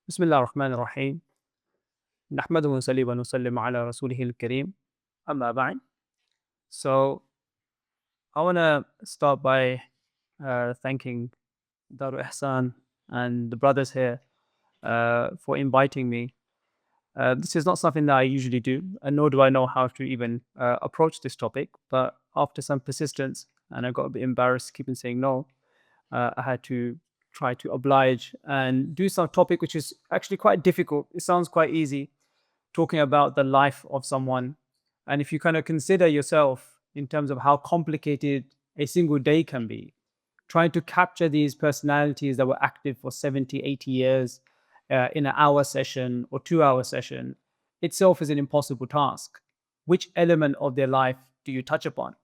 بسم الله الرحمن الرحيم نحمده ونصلي ونسلم على رسوله الكريم أما بعد. So I want to start by thanking Darul Ihsan and the brothers here for inviting me. This is not something that I usually do, and nor do I know how to even approach this topic. But after some persistence, and I got a bit embarrassed keeping saying no, I had to try to oblige and do some topic which is actually quite difficult. It sounds quite easy, talking about the life of someone. And if you kind of consider yourself in terms of how complicated a single day can be, trying to capture these personalities that were active for 70, 80 years in an hour session or 2 hour session itself is an impossible task. Which element of their life do you touch upon?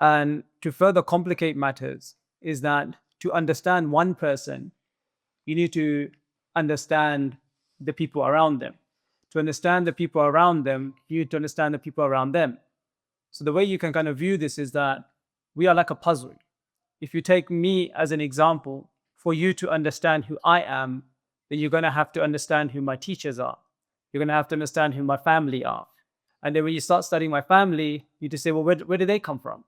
And to further complicate matters, is that to understand one person, you need to understand the people around them. To understand the people around them, you need to understand the people around them. So the way you can kind of view this is that we are like a puzzle. If you take me as an example, for you to understand who I am, then you're going to have to understand who my teachers are. You're going to have to understand who my family are. And then when you start studying my family, you just say, well, where do they come from?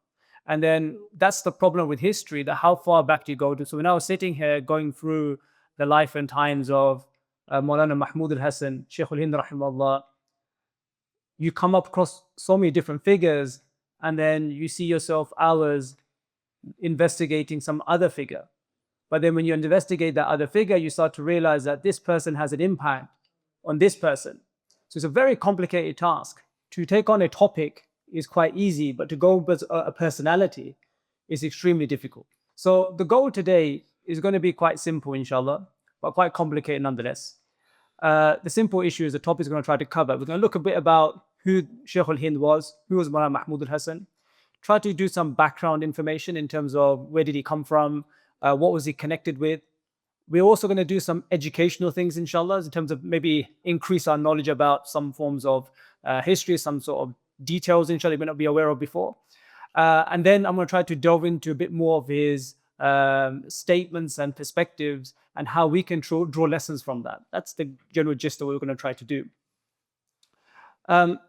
And then that's the problem with history, that how far back do you go to? So when I was sitting here going through the life and times of Maulana Mahmud al Hasan, Shaykh al-Hind rahimahullah, you come up across so many different figures, and then you see yourself hours investigating some other figure. But then when you investigate that other figure, you start to realize that this person has an impact on this person. So it's a very complicated task. To take on a topic is quite easy, but to go with a personality is extremely difficult. So the goal today is going to be quite simple, inshallah, but quite complicated nonetheless. The simple issue is the topic is going to try to cover. We're going to look a bit about who Shaykh al-Hind was, who was Maulana Mahmud al Hasan, try to do some background information in terms of where did he come from, what was he connected with. We're also going to do some educational things, inshallah, in terms of maybe increase our knowledge about some forms of history, some sort of details, inshallah, you may not be aware of before. And then I'm going to try to delve into a bit more of his statements and perspectives and how we can draw lessons from that. That's the general gist of what we're going to try to do.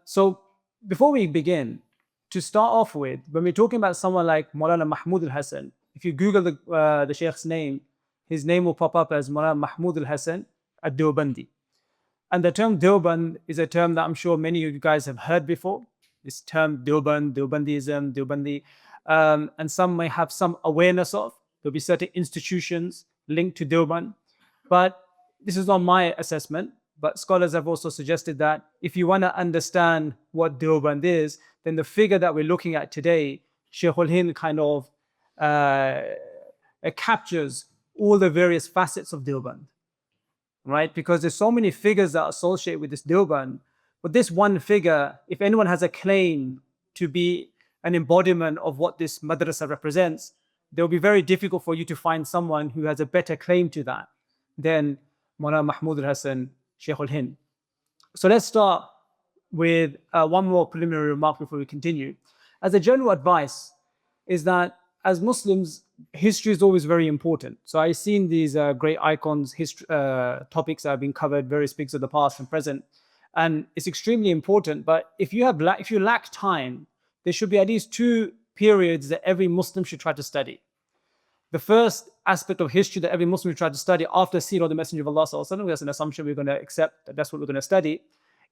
So before we begin, to start off with, when we're talking about someone like Maulana Mahmud al Hasan, if you Google the Shaykh's name, his name will pop up as Maulana Mahmud al Hasan al-Deobandi. And the term Deoband is a term that I'm sure many of you guys have heard before. This term Deoband, Deobandism, Deobandi, and some may have some awareness of. There'll be certain institutions linked to Deoband. But this is not my assessment. But scholars have also suggested that if you want to understand what Deoband is, then the figure that we're looking at today, Shaykh al-Hind, kind of captures all the various facets of Deoband, right? Because there's so many figures that are associated with this Deoband. But this one figure, if anyone has a claim to be an embodiment of what this madrasa represents, it will be very difficult for you to find someone who has a better claim to that than Maulana Mahmud al Hasan, Shaykh al-Hind. So let's start with one more preliminary remark before we continue. As a general advice, is that as Muslims, history is always very important. So I've seen these great icons, topics that have been covered, various speakers of the past and present, and it's extremely important. But if you lack time, there should be at least two periods that every Muslim should try to study. The first aspect of history that every Muslim should try to study after seeing the Messenger of Allah, that's an assumption we're going to accept, that's what we're going to study,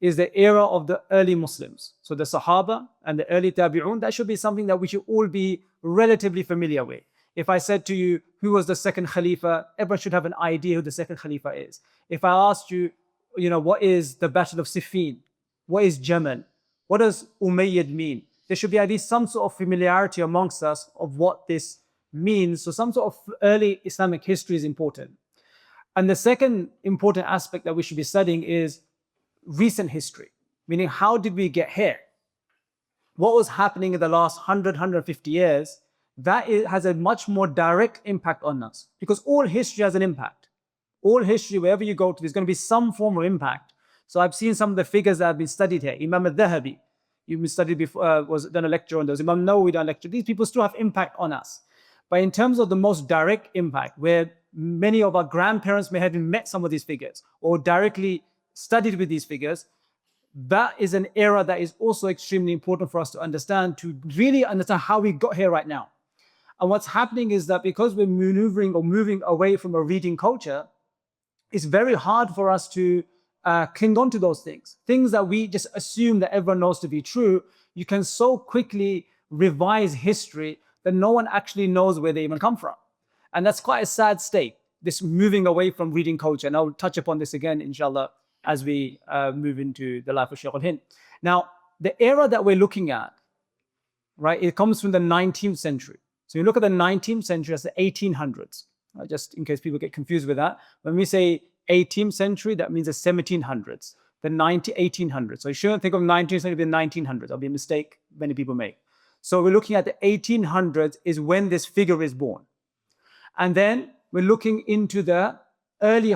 is the era of the early Muslims. So the Sahaba and the early Tabi'un, that should be something that we should all be relatively familiar with. If I said to you, who was the second Khalifa, everyone should have an idea who the second Khalifa is. If I asked you, what is the Battle of Siffin? What is Jamal? What does Umayyad mean? There should be at least some sort of familiarity amongst us of what this means. So some sort of early Islamic history is important. And the second important aspect that we should be studying is recent history, meaning how did we get here? What was happening in the last 100, 150 years? That has a much more direct impact on us, because all history has an impact. All history, wherever you go to, there's going to be some form of impact. So I've seen some of the figures that have been studied here. Imam al-Dhahabi, you've been studied before, was done a lecture on those. Imam Nawawi done a lecture. These people still have impact on us. But in terms of the most direct impact, where many of our grandparents may have met some of these figures or directly studied with these figures. That is an era that is also extremely important for us to understand, to really understand how we got here right now. And what's happening is that because we're maneuvering or moving away from a reading culture, it's very hard for us to cling on to those things that we just assume that everyone knows to be true. You can so quickly revise history that no one actually knows where they even come from. And that's quite a sad state, this moving away from reading culture. And I'll touch upon this again, inshallah, as we move into the life of Shaykh al-Hind. Now, the era that we're looking at, right, it comes from the 19th century. So you look at the 19th century as the 1800s, right? Just in case people get confused with that. When we say 18th century, that means the 1700s, the 1800s. So you shouldn't think of 19th century as the 1900s. That'll be a mistake many people make. So we're looking at the 1800s is when this figure is born. And then we're looking into the early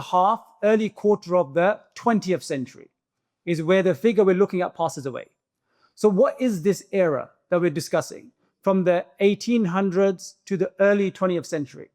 quarter of the 20th century is where the figure we're looking at passes away. So what is this era that we're discussing from the 1800s to the early 20th century?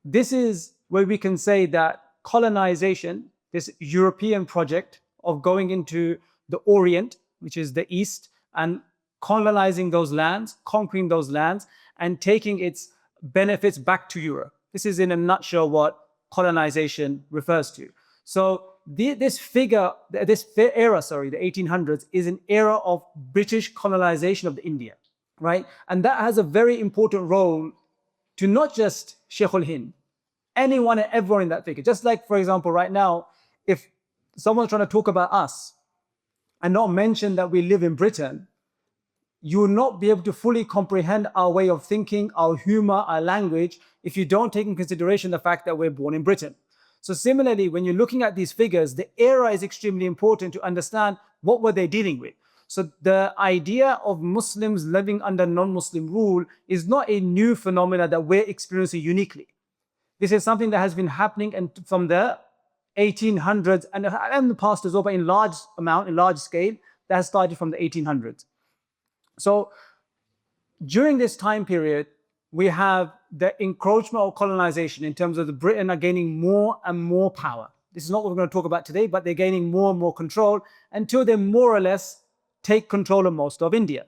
This is where we can say that colonization, this European project of going into the Orient, which is the East, and colonizing those lands, conquering those lands, and taking its benefits back to Europe. This is in a nutshell what colonization refers to. So this era, the 1800s, is an era of British colonization of India, right? And that has a very important role to not just Shaykh al-Hind, anyone and everyone in that figure. Just like, for example, right now, if someone's trying to talk about us and not mention that we live in Britain, you will not be able to fully comprehend our way of thinking, our humor, our language, if you don't take in consideration the fact that we're born in Britain. So similarly, when you're looking at these figures, the era is extremely important to understand what were they dealing with. So the idea of Muslims living under non-Muslim rule is not a new phenomenon that we're experiencing uniquely. This is something that has been happening and from the 1800s and the past as well, but in large scale, that has started from the 1800s. So during this time period, we have the encroachment of colonization in terms of the Britain are gaining more and more power. This is not what we're going to talk about today, but they're gaining more and more control until they more or less take control of most of India.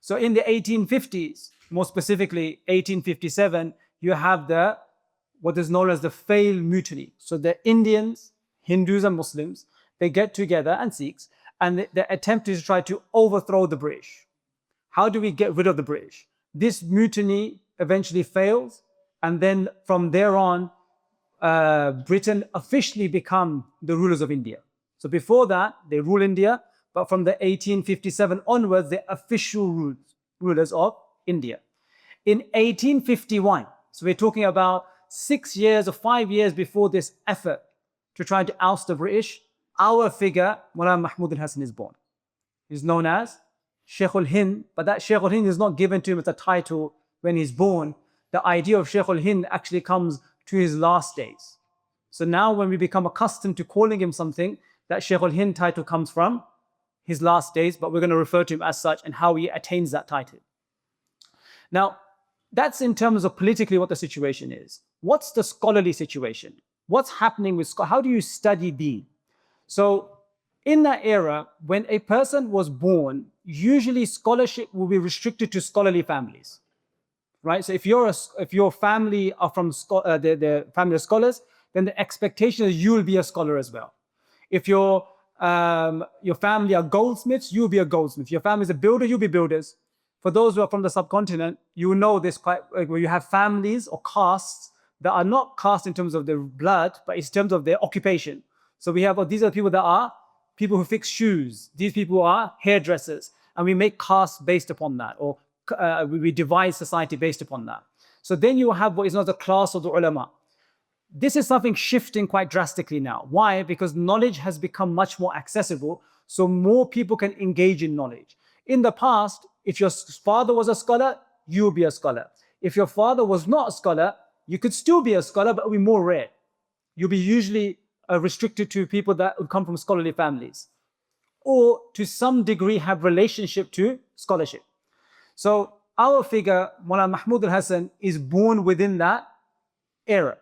So in the 1850s, more specifically 1857, you have what is known as the failed mutiny. So the Indians, Hindus and Muslims, they get together, and Sikhs, and the attempt is to try to overthrow the British. How do we get rid of the British? This mutiny eventually fails, and then from there on, Britain officially become the rulers of India. So before that, they rule India, but from the 1857 onwards, they're official rulers of India. In 1851, so we're talking about 6 years or 5 years before this effort to try to oust the British, our figure, Mahmud al Hasan, is born. He's known as Shaykh al-Hind, but that Shaykh al-Hind is not given to him as a title when he's born. The idea of Shaykh al-Hind actually comes to his last days. So now when we become accustomed to calling him something, that Shaykh al-Hind title comes from his last days, but we're going to refer to him as such and how he attains that title. Now, that's in terms of politically what the situation is. What's the scholarly situation? What's happening with how do you study deen? So in that era, when a person was born, usually scholarship will be restricted to scholarly families, right? So if your family are from the family of scholars, then the expectation is you will be a scholar as well. If your family are goldsmiths, you'll be a goldsmith. Your family is a builder, you'll be builders. For those who are from the subcontinent, you will know this quite, where you have families or castes that are not caste in terms of their blood, but in terms of their occupation. So we have, these are people that are people who fix shoes. These people are hairdressers. And we make castes based upon that, or we divide society based upon that. So then you have what is known as the class of the ulama. This is something shifting quite drastically now. Why? Because knowledge has become much more accessible, so more people can engage in knowledge. In the past, if your father was a scholar, you would be a scholar. If your father was not a scholar, you could still be a scholar, but it would be more rare. You'll be usually restricted to people that would come from scholarly families, or to some degree have relationship to scholarship. So our figure, Mahmud al Hasan, is born within that era.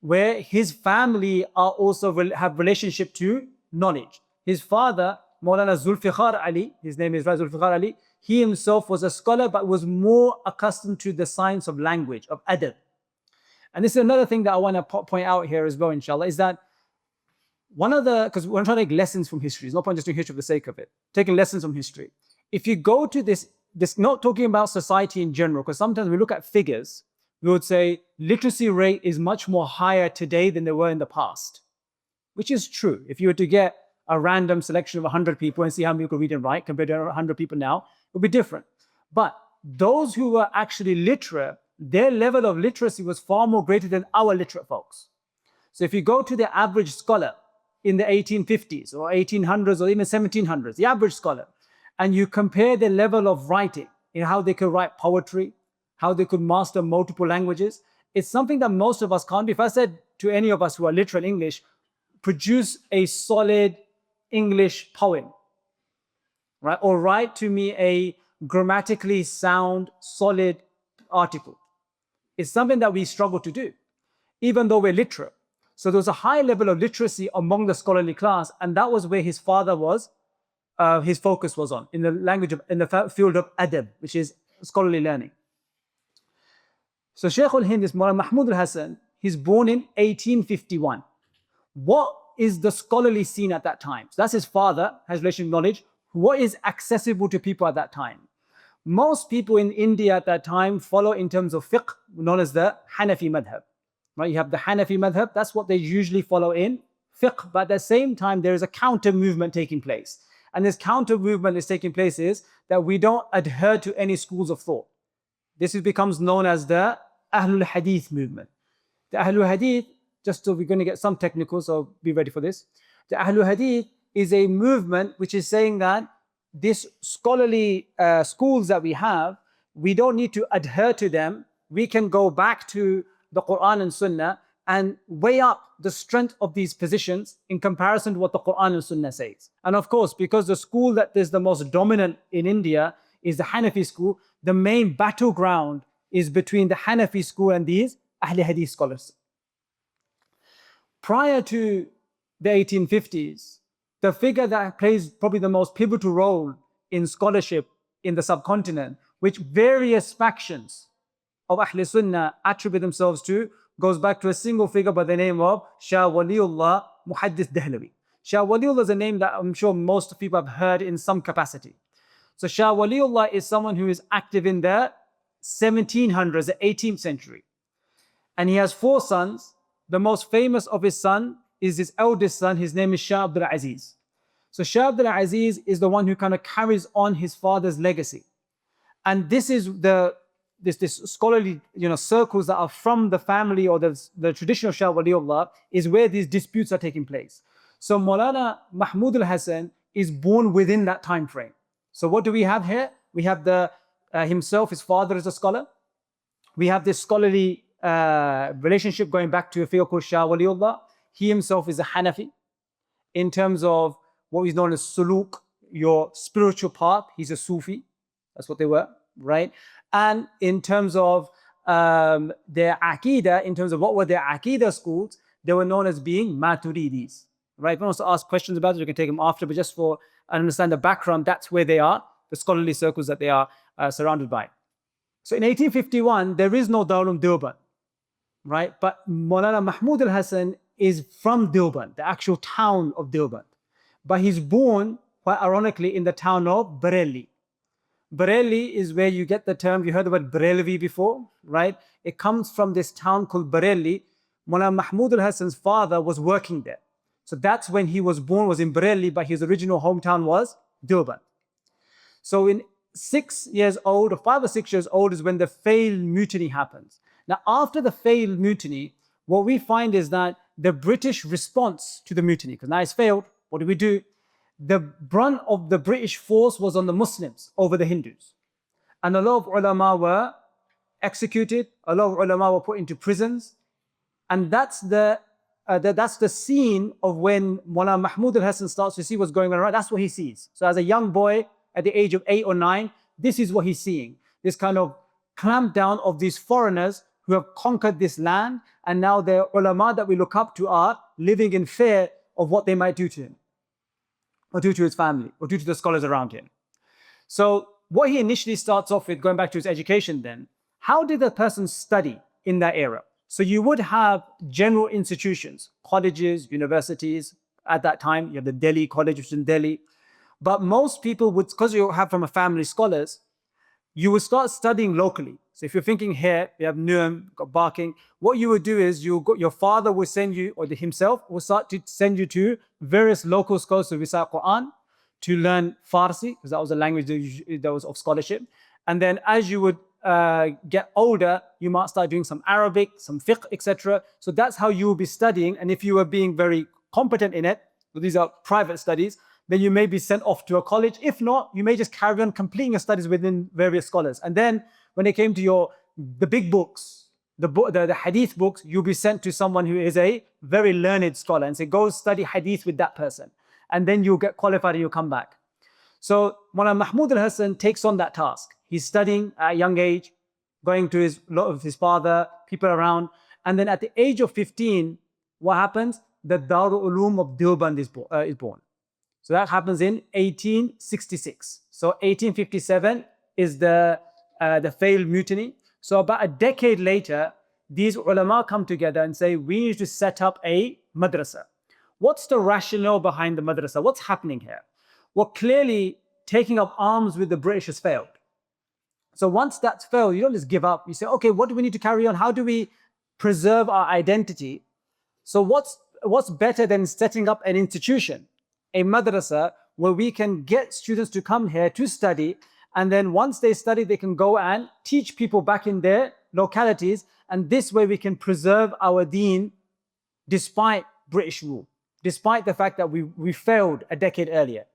where his family are also have relationship to knowledge. His father, Maulana Zulfiqar Ali, his name is Zulfiqar Ali, he himself was a scholar but was more accustomed to the science of language, of adab. And this is another thing that I want to point out here as well, inshallah, is that because we're trying to take lessons from history. It's no point just doing history for the sake of it. Taking lessons from history. If you go to this not talking about society in general, because sometimes we look at figures, we would say literacy rate is much more higher today than they were in the past, which is true. If you were to get a random selection of 100 people and see how many could read and write compared to 100 people now, it would be different. But those who were actually literate, their level of literacy was far more greater than our literate folks. So if you go to the average scholar in the 1850s or 1800s or even 1700s, the average scholar, and you compare the level of writing, how they could write poetry, how they could master multiple languages, it's something that most of us can't do. If I said to any of us who are literate in English, produce a solid English poem, right? Or write to me a grammatically sound, solid article. It's something that we struggle to do, even though we're literate. So there was a high level of literacy among the scholarly class, and that was where his father was, his focus was on, in the field of adab, which is scholarly learning. So Shaykh al-Hind is Mahmud al Hasan. He's born in 1851. What is the scholarly scene at that time? So that's his father, has relation knowledge. What is accessible to people at that time? Most people in India at that time follow in terms of fiqh, known as the Hanafi madhab. Right? You have the Hanafi madhab, that's what they usually follow in fiqh, but at the same time there is a counter movement taking place. And this counter movement is taking place is that we don't adhere to any schools of thought. This becomes known as the Ahlul Hadith movement. The Ahlul Hadith, just so we're going to get some technical, so be ready for this. The Ahlul Hadith is a movement which is saying that this scholarly schools that we have, we don't need to adhere to them. We can go back to the Quran and Sunnah and weigh up the strength of these positions in comparison to what the Quran and Sunnah says. And of course, because the school that is the most dominant in India is the Hanafi school, the main battleground is between the Hanafi school and these Ahl Hadith scholars. Prior to the 1850s, the figure that plays probably the most pivotal role in scholarship in the subcontinent, which various factions of Ahl Sunnah attribute themselves to, goes back to a single figure by the name of Shah Waliullah Muhaddith Dehlawi. Shah Waliullah is a name that I'm sure most people have heard in some capacity. So Shah Waliullah is someone who is active in the 1700s, the 18th century. And he has 4 sons. The most famous of his son is his eldest son. His name is Shah Abdul Aziz. So Shah Abdul Aziz is the one who kind of carries on his father's legacy. And this is this scholarly circles that are from the family or the tradition of Shah Waliullah is where these disputes are taking place. So Maulana Mahmud al Hasan is born within that time frame. So what do we have here? We have himself, his father is a scholar. We have this scholarly relationship going back to a figure called Shah Waliullah. He himself is a Hanafi. In terms of what is known as suluk, your spiritual path, he's a Sufi. That's what they were, right? And in terms of their Aqidah, in terms of what were their Aqidah schools, they were known as being Maturidis, right? If anyone wants to ask questions about it, you can take them after, but just for understand the background, that's where they are, the scholarly circles that they are surrounded by. So in 1851, there is no Darul Uloom Deoband, right? But Maulana Mahmud al Hasan is from Deoband, the actual town of Deoband. But he's born, quite ironically, in the town of Bareilly. Bareilly is where you get the term, you heard the word Bareilly before, right? It comes from this town called Bareilly. Maulana Mahmud al Hasan's father was working there. So that's when he was born, was in Bareilly, but his original hometown was Deoband. So in 6 years old, or 5 or 6 years old, is when the failed mutiny happens. Now, after the failed mutiny, what we find is that the British response to the mutiny, because now it's failed, what do we do? The brunt of the British force was on the Muslims over the Hindus. And a lot of ulama were executed, a lot of ulama were put into prisons. And that's the scene of when Maulana Mahmud al Hasan starts to see what's going on around. That's what he sees. So as a young boy, at the age of 8 or 9, this is what he's seeing. This kind of clampdown of these foreigners who have conquered this land, and now the ulama that we look up to are living in fear of what they might do to him, or do to his family, or do to the scholars around him. So what he initially starts off with, going back to his education then, how did the person study in that era? So you would have general institutions, colleges, universities. At that time, you have the Delhi College, which is in Delhi. But most people would, because you have from a family scholars, you would start studying locally. So if you're thinking here, you have Nuam, got Barking. What you would do is your father will send you, or himself will start to send you to various local schools to recite Quran, to learn Farsi, because that was a language that was of scholarship. And then as you would get older, you might start doing some Arabic, some fiqh, etc. So that's how you will be studying. And if you were being very competent in it, so these are private studies, then you may be sent off to a college. If not, you may just carry on completing your studies within various scholars. And then when it came to the big books, the hadith books, you'll be sent to someone who is a very learned scholar and say, go study hadith with that person. And then you'll get qualified and you'll come back. So Mahmud al Hasan takes on that task. He's studying at a young age, going to his father, people around. And then at the age of 15, what happens? The Darul Uloom of Deoband is born. So that happens in 1866. So 1857 is the failed mutiny. So about a decade later, these ulama come together and say, we need to set up a madrasa. What's the rationale behind the madrasa? What's happening here? Well, clearly taking up arms with the British has failed. So once that's failed, you don't just give up. You say, okay, what do we need to carry on? How do we preserve our identity? So what's better than setting up an institution, a madrasa, where we can get students to come here to study, and then once they study, they can go and teach people back in their localities, and this way we can preserve our deen despite British rule, despite the fact that we failed a decade earlier.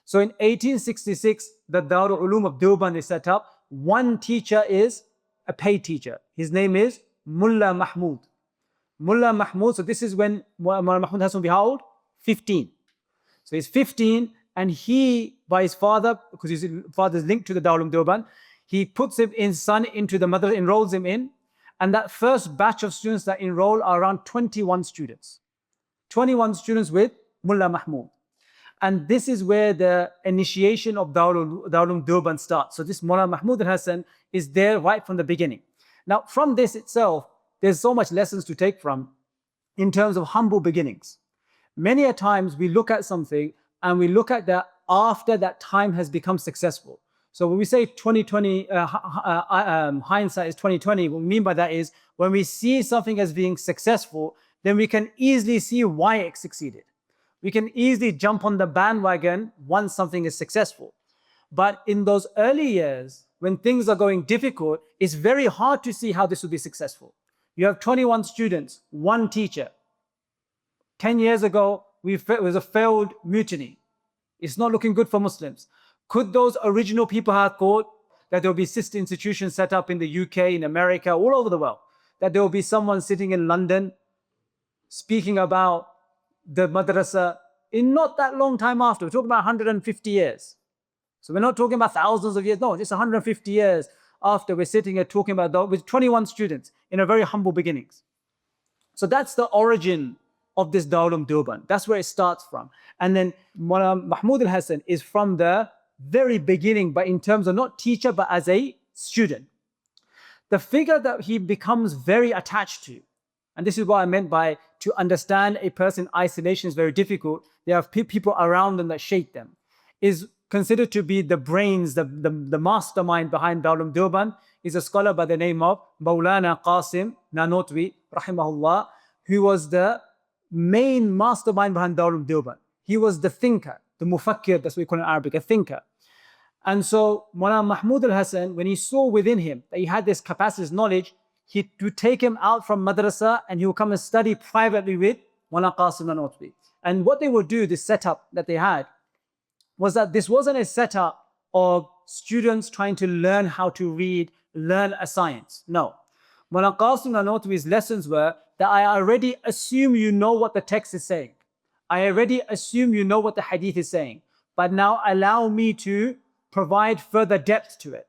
So in 1866, the Darul Uloom of Deoband is set up. One teacher is a paid teacher. His name is Mullah Mahmud. Mullah Mahmud, so this is when Mahmud Hasan will be how old? 15. So he's 15, and he, by his father, because his father is linked to the Darul Uloom Deoband, he puts his son into the madrasa, enrolls him in, and that first batch of students that enroll are around 21 students. 21 students with Mullah Mahmud. And this is where the initiation of Darul Uloom Deoband starts. So this Mullah Mahmud al Hasan is there right from the beginning. Now, from this itself, there's so much lessons to take from in terms of humble beginnings. Many a times we look at something and we look at that after that time has become successful. So when we say 2020, hindsight is 2020, what we mean by that is when we see something as being successful, then we can easily see why it succeeded. We can easily jump on the bandwagon once something is successful. But in those early years, when things are going difficult, it's very hard to see how this will be successful. You have 21 students, one teacher. 10 years ago, it was a failed mutiny. It's not looking good for Muslims. Could those original people have thought that there will be sister institutions set up in the UK, in America, all over the world? That there will be someone sitting in London speaking about the madrasa in not that long time after. We're talking about 150 years. So we're not talking about thousands of years. No, just 150 years after we're sitting here talking about that with 21 students in a very humble beginnings. So that's the origin of this Darul Uloom Deoband. That's where it starts from. And then Mahmud al Hasan is from the very beginning, but in terms of not teacher, but as a student. The figure that he becomes very attached to, and this is what I meant by to understand a person in isolation is very difficult. There are people around them that shape them, is considered to be the brains, the mastermind behind Darul Uloom Deoband, is a scholar by the name of Maulana Qasim Nanotwi, rahimahullah, who was the main mastermind behind Darul Uloom Deoband. He was the thinker, the mufakkir, that's what we call in Arabic, a thinker. And so Mullah Mahmud al Hasan, when he saw within him that he had this capacity, this knowledge, he would take him out from madrasa and he would come and study privately with Mullah Qasim Nanotwi. And what they would do, this setup that they had, was that this wasn't a setup of students trying to learn how to read, learn a science. No. Mullah Qasim Nanotwi's lessons were that I already assume you know what the text is saying. I already assume you know what the hadith is saying. But now allow me to provide further depth to it.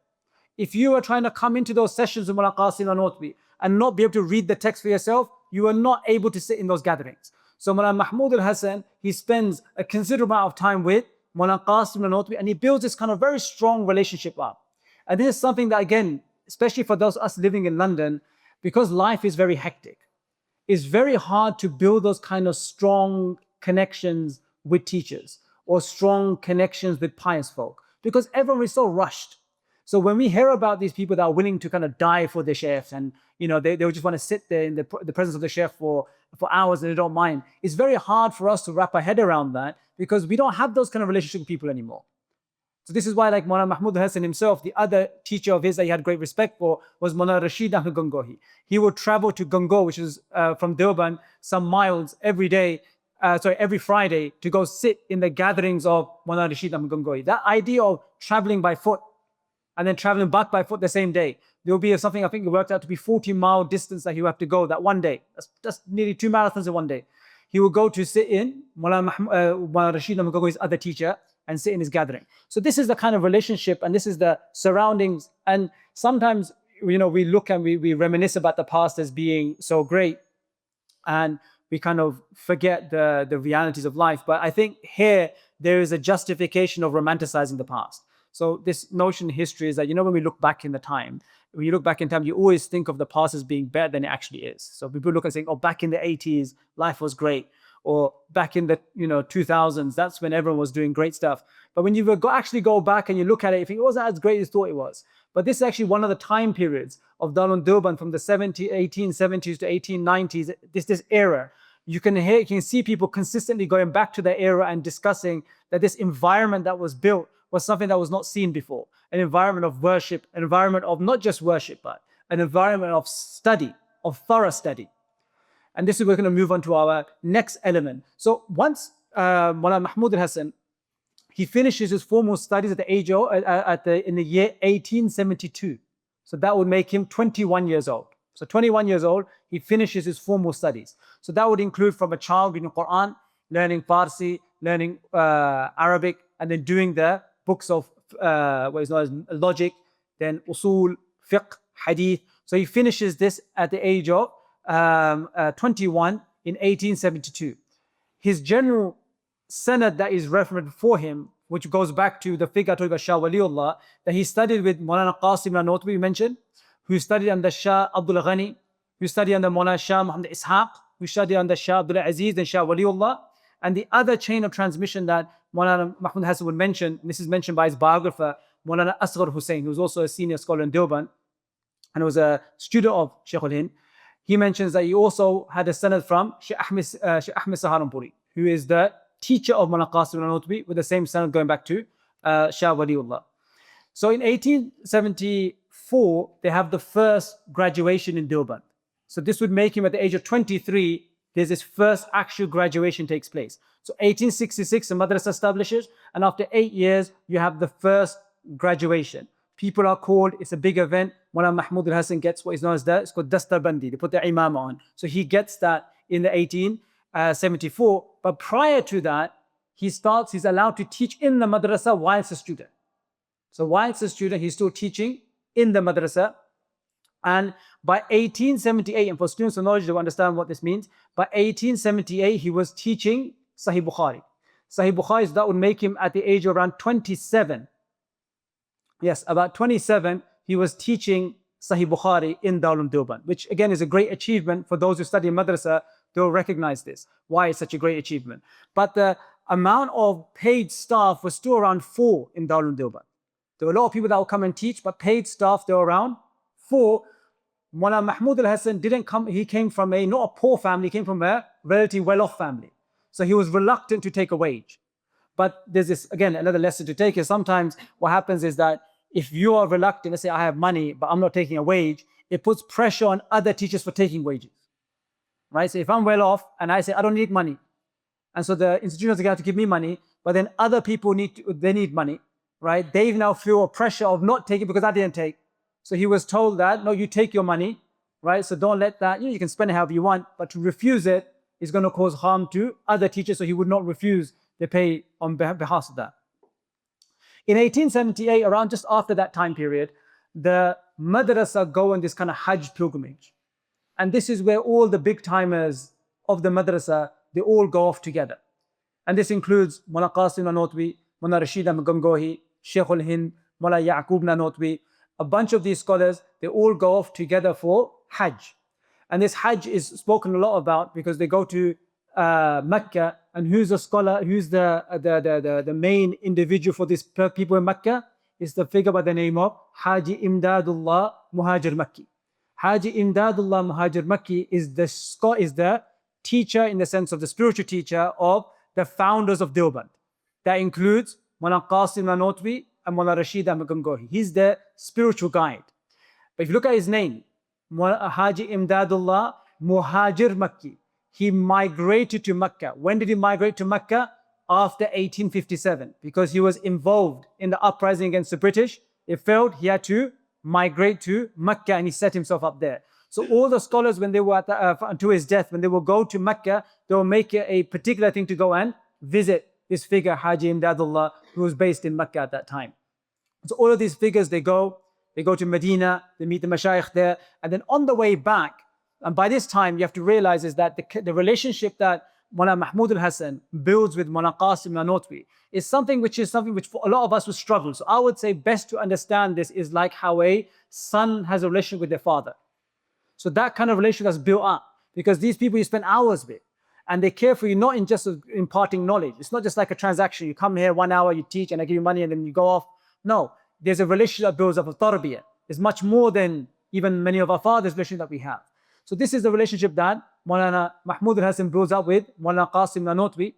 If you are trying to come into those sessions with Mullah Qasim Nanotwi and not be able to read the text for yourself, you are not able to sit in those gatherings. So Mullah Mahmud al Hasan, he spends a considerable amount of time with Mullah Qasim al-Notbi, and he builds this kind of very strong relationship up. And this is something that, again, especially for those us living in London, because life is very hectic, it's very hard to build those kind of strong connections with teachers or strong connections with pious folk, because everyone is so rushed. So when we hear about these people that are willing to kind of die for their sheikhs, and they just want to sit there in the presence of the sheikh for hours and they don't mind, it's very hard for us to wrap our head around that, because we don't have those kind of relationship with people anymore. So this is why, like Mullah Mahmud al Hasan himself, the other teacher of his that he had great respect for was Mullah Rashid Ahmed Gangohi. He would travel to Gango, which is from Deoband, some miles every Friday, to go sit in the gatherings of Mullah Rashid Ahmed Gangohi. That idea of traveling by foot and then traveling back by foot the same day, there will be something, I think it worked out to be 40-mile distance that he would have to go that one day. That's nearly 2 marathons in one day. He would go to sit in Mullah Rashid Ahmed Gangohi's other teacher and sit in his gathering. So this is the kind of relationship, and this is the surroundings. And sometimes, we look and we reminisce about the past as being so great, and we kind of forget the realities of life. But I think here there is a justification of romanticizing the past. So this notion in history is that, when we look back in time, you always think of the past as being better than it actually is. So people look and say, oh, back in the 80s, life was great. Or back in the 2000s, that's when everyone was doing great stuff. But when you actually go back and you look at it, you think it wasn't as great as you thought it was. But this is actually one of the time periods of Darul Uloom Deoband from the 1870s to 1890s, this era. You can see people consistently going back to that era and discussing that this environment that was built was something that was not seen before. An environment of worship, an environment of not just worship, but an environment of study, of thorough study. And this is, we're going to move on to our next element. So once Mullah Mahmud al Hasan, he finishes his formal studies at the age of, in the year 1872. So that would make him 21 years old. So 21 years old, he finishes his formal studies. So that would include from a child reading Quran, learning Farsi, learning Arabic, and then doing the books of what is known as logic, then usul, fiqh, hadith. So he finishes this at the age of 21 in 1872. His general sanad that is referenced for him, which goes back to the figure told by Shah Waliullah, that he studied with Maulana Qasim al-Notbi, we mentioned, who studied under Shah Abdul Ghani, who studied under Maulana Shah Muhammad Ishaq, who studied under Shah Abdul Aziz and Shah Waliullah. And the other chain of transmission that Maulana Mahmud Hasan would mention, and this is mentioned by his biographer, Maulana Asghar Hussain, who was also a senior scholar in Deoband and was a student of Shaykh al-Hind. He mentions that he also had a sanad from Shaykh Ahmed Saharanpuri, who is the teacher of Maulana Qasim al-Notbi, with the same sanad going back to Shah Waliullah. So in 1874, they have the first graduation in Deoband. So this would make him, at the age of 23, there's this first actual graduation takes place. So 1866, a madrasa establishes, and after 8 years, you have the first graduation. People are called, it's a big event. Mullah Mahmud al Hasan gets what is known as that, it's called Dastar Bandi. They put the imam on. So he gets that in the 1874. But prior to that, he's allowed to teach in the madrasa whilst a student. So whilst a student, he's still teaching in the madrasa. And by 1878, and for students of knowledge to understand what this means, by 1878, he was teaching Sahih Bukhari. Sahih Bukhari, so that would make him at the age of around 27. Yes, about 27, he was teaching Sahih Bukhari in Darul Uloom Deoband, which again is a great achievement for those who study in madrasa. They'll recognize this, why it's such a great achievement. But the amount of paid staff was still around 4 in Darul Uloom Deoband. There were a lot of people that would come and teach, but paid staff, they were around 4. Mullah Mahmud al Hasan didn't come, he came from not a poor family, he came from a relatively well-off family. So he was reluctant to take a wage. But there's this, again, another lesson to take is sometimes what happens is that if you are reluctant, let's say I have money, but I'm not taking a wage, it puts pressure on other teachers for taking wages. Right? So if I'm well off and I say, I don't need money, and so the institutions have to give me money, but then other people need money, right? They now feel a pressure of not taking because I didn't take. So he was told that, no, you take your money, right? So don't let that, you can spend it however you want, but to refuse it is going to cause harm to other teachers, so he would not refuse the pay on behalf of that. In 1878, around just after that time period, the madrasa go on this kind of Hajj pilgrimage. And this is where all the big timers of the madrasa, they all go off together. And this includes Mullah Qasim Nanotwi, Mullah Rashid Gamgohi, Shaykh al-Hind, Mullah Yaqub Nanotwi. A bunch of these scholars, they all go off together for Hajj. And this Hajj is spoken a lot about because they go to Mecca. And who's the scholar, who's the main individual for these people in Mecca? Is the figure by the name of Haji Imdadullah Muhajir Makki. Haji Imdadullah Muhajir Makki is the teacher, in the sense of the spiritual teacher of the founders of Deoband. That includes Mullah Qasim Nanotwi and Mullah Rashid Gamgohi. He's the spiritual guide. But if you look at his name, Haji Imdadullah Muhajir Makki, he migrated to Mecca. When did he migrate to Mecca? After 1857, because he was involved in the uprising against the British. It failed, he had to migrate to Mecca, and he set himself up there. So all the scholars, when they were until his death, when they will go to Mecca, they will make it a particular thing to go and visit this figure, Haji Imdadullah, who was based in Mecca at that time. So all of these figures, they go to Medina, they meet the mashayikh there, and then on the way back, and by this time you have to realize is that the relationship that Mullah Mahmud al Hasan builds with Mullah Qasim Nanotwi is something which for a lot of us would struggle. So I would say best to understand this is like how a son has a relationship with their father. So that kind of relationship that's built up, because these people you spend hours with, and they care for you not in just imparting knowledge. It's not just like a transaction. You come here 1 hour, you teach, and I give you money, and then you go off. No, there's a relationship that builds up of tarbiyah. It's much more than even many of our fathers' relationship that we have. So this is the relationship that Maulana Mahmud al Hasan builds up with Maulana Qasim Nanotwi.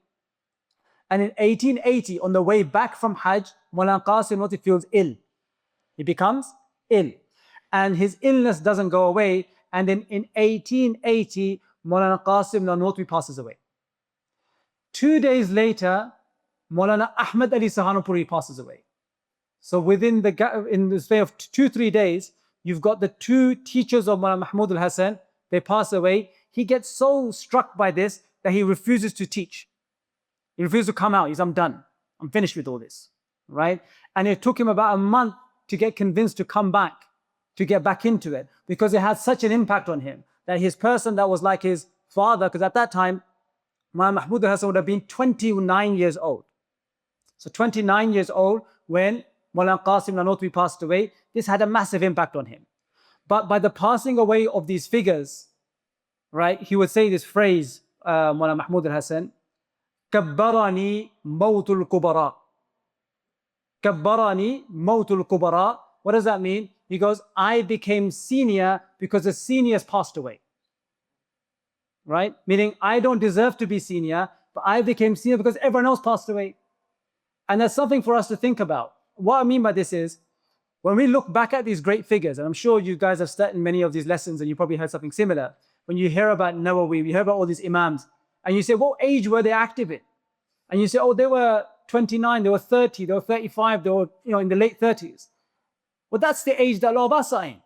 And in 1880, on the way back from Hajj, Maulana Qasim Nanotwi feels ill. He becomes ill. And his illness doesn't go away. And then in 1880, Maulana Qasim Nanotwi passes away. 2 days later, Maulana Ahmad Ali Sahanpuri passes away. So in the space of 2-3 days, you've got the two teachers of Maulana Mahmud al Hasan. They pass away. He gets so struck by this that he refuses to teach. He refuses to come out. He says, I'm done. I'm finished with all this. Right? And it took him about a month to get convinced to come back, to get back into it, because it had such an impact on him that his person that was like his father, because at that time, Mahmud al Hasan would have been 29 years old. So 29 years old when Maulana Qasim Nanotwi passed away, this had a massive impact on him. But by the passing away of these figures, right, he would say this phrase, Maulana Mahmud al Hasan, Kabbarani mawtul kubara. Kabbarani mawtul kubara. What does that mean? He goes, I became senior because the seniors passed away. Right? Meaning, I don't deserve to be senior, but I became senior because everyone else passed away. And that's something for us to think about. What I mean by this is, when we look back at these great figures, and I'm sure you guys have studied many of these lessons and you probably heard something similar. When you hear about Nawawi, you hear about all these imams, and you say, what age were they active in? And you say, oh, they were 29, they were 30, they were 35, they were in the late 30s. Well, that's the age that a lot of us are in.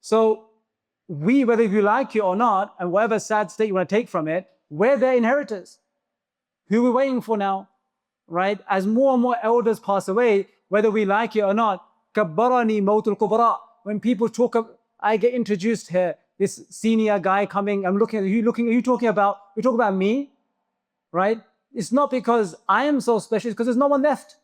So we, whether you like it or not, and whatever sad state you want to take from it, we're their inheritors. Who we're waiting for now, right? As more and more elders pass away, whether we like it or not, kabbarani mawtul kubara. When people talk, I get introduced here, this senior guy coming, I'm looking at you, are you talking about, you talk about me, right? It's not because I am so special, it's because there's no one left.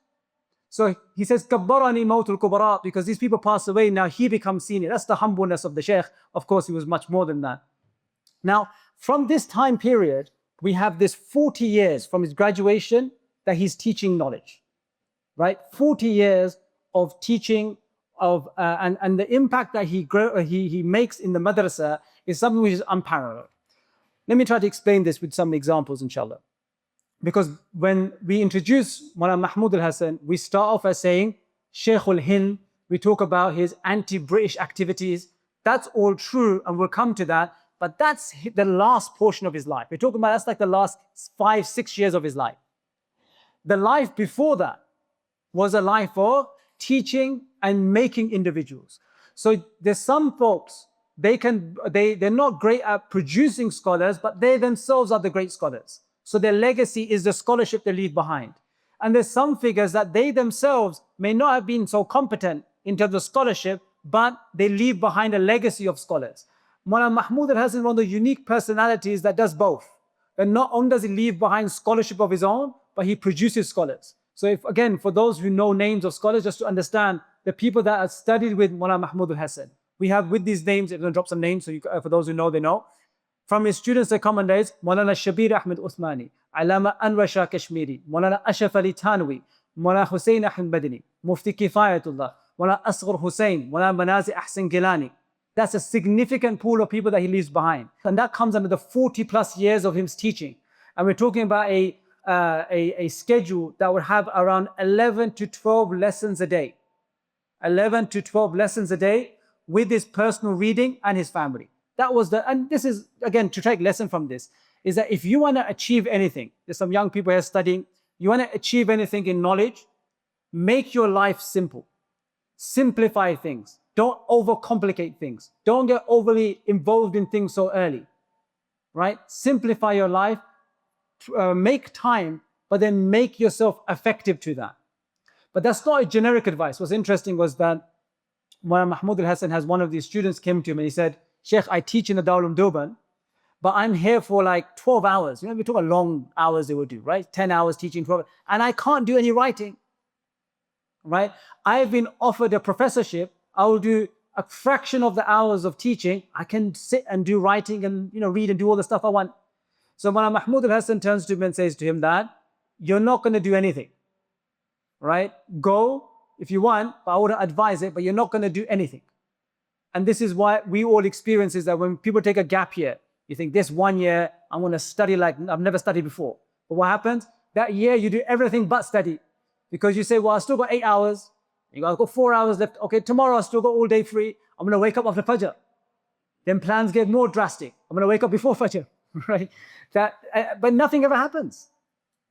So he says, kabbarani mawtul kubara, because these people pass away, now he becomes senior. That's the humbleness of the Shaykh. Of course, he was much more than that. Now, from this time period, we have this 40 years from his graduation that he's teaching knowledge. Right, 40 years of teaching and the impact that he makes in the madrasa is something which is unparalleled. Let me try to explain this with some examples, inshallah. Because when we introduce Maulana Mahmud al Hasan, we start off as saying Shaykh al-Hind. We talk about his anti-British activities. That's all true, and we'll come to that. But that's the last portion of his life. We're talking about that's like the last 5-6 years of his life. The life before that was a life of teaching and making individuals. So there's some folks, they're not great at producing scholars, but they themselves are the great scholars. So their legacy is the scholarship they leave behind. And there's some figures that they themselves may not have been so competent in terms of scholarship, but they leave behind a legacy of scholars. Mullah Mahmud al Hasan is one of the unique personalities that does both. And not only does he leave behind scholarship of his own, but he produces scholars. So if, again, for those who know names of scholars, just to understand the people that have studied with Mullah Mahmud al Hasan, we have with these names, I'm going to drop some names, so for those who know, they know. From his students, the common days, Maulana Shabir Ahmed Uthmani, Alama Anwar Shah Kashmiri, Maulana Ashraf Ali Tanwi, Maulana Hussein Ahmed Badini, Mufti Kifayatullah, Maulana Asghar Hussein, Maulana Manazi Ahsan Gilani. That's a significant pool of people that he leaves behind. And that comes under the 40 plus years of him teaching. And we're talking about a schedule that would have around 11 to 12 lessons a day. 11 to 12 lessons a day with his personal reading and his family. That was and this is, again, to take lesson from this, is that if you want to achieve anything, there's some young people here studying, you want to achieve anything in knowledge, make your life simple. Simplify things. Don't overcomplicate things. Don't get overly involved in things so early, right? Simplify your life, make time, but then make yourself effective to that. But that's not a generic advice. What's interesting was that Mullah Mahmud al Hasan has one of these students came to him and he said, Shaykh, I teach in the Darul Uloom Deoband, but I'm here for like 12 hours. You know, we talk about long hours they would do, right? 10 hours teaching, 12 hours, and I can't do any writing, right? I've been offered a professorship. I will do a fraction of the hours of teaching. I can sit and do writing and, read and do all the stuff I want. So Mullah Mahmud al Hasan turns to him and says to him that you're not going to do anything, right? Go if you want, but I wouldn't advise it, but you're not going to do anything. And this is why we all experience is that when people take a gap year, you think this 1 year, I'm going to study like I've never studied before. But what happens? That year you do everything but study. Because you say, well, I still got 8 hours. You got 4 hours left. Okay, tomorrow I still got all day free. I'm going to wake up after Fajr. Then plans get more drastic. I'm going to wake up before Fajr, right? But nothing ever happens.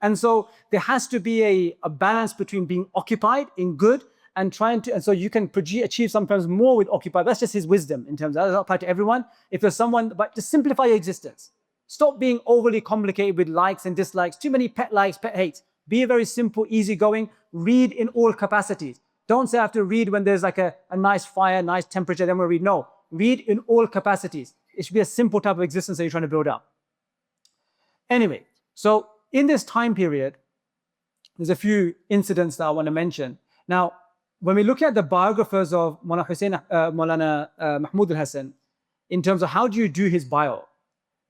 And so there has to be a balance between being occupied in good and trying to, and so you can achieve sometimes more with occupied. That's just his wisdom in terms of, that does not apply to everyone. If there's someone, but just simplify your existence. Stop being overly complicated with likes and dislikes, too many pet likes, pet hates. Be very simple, easygoing, read in all capacities. Don't say I have to read when there's like a nice fire, nice temperature, then we'll read. No, read in all capacities. It should be a simple type of existence that you're trying to build up. Anyway, so in this time period, there's a few incidents that I want to mention. Now, when we look at the biographers of Maulana Mahmud al Hasan, in terms of how do you do his bio,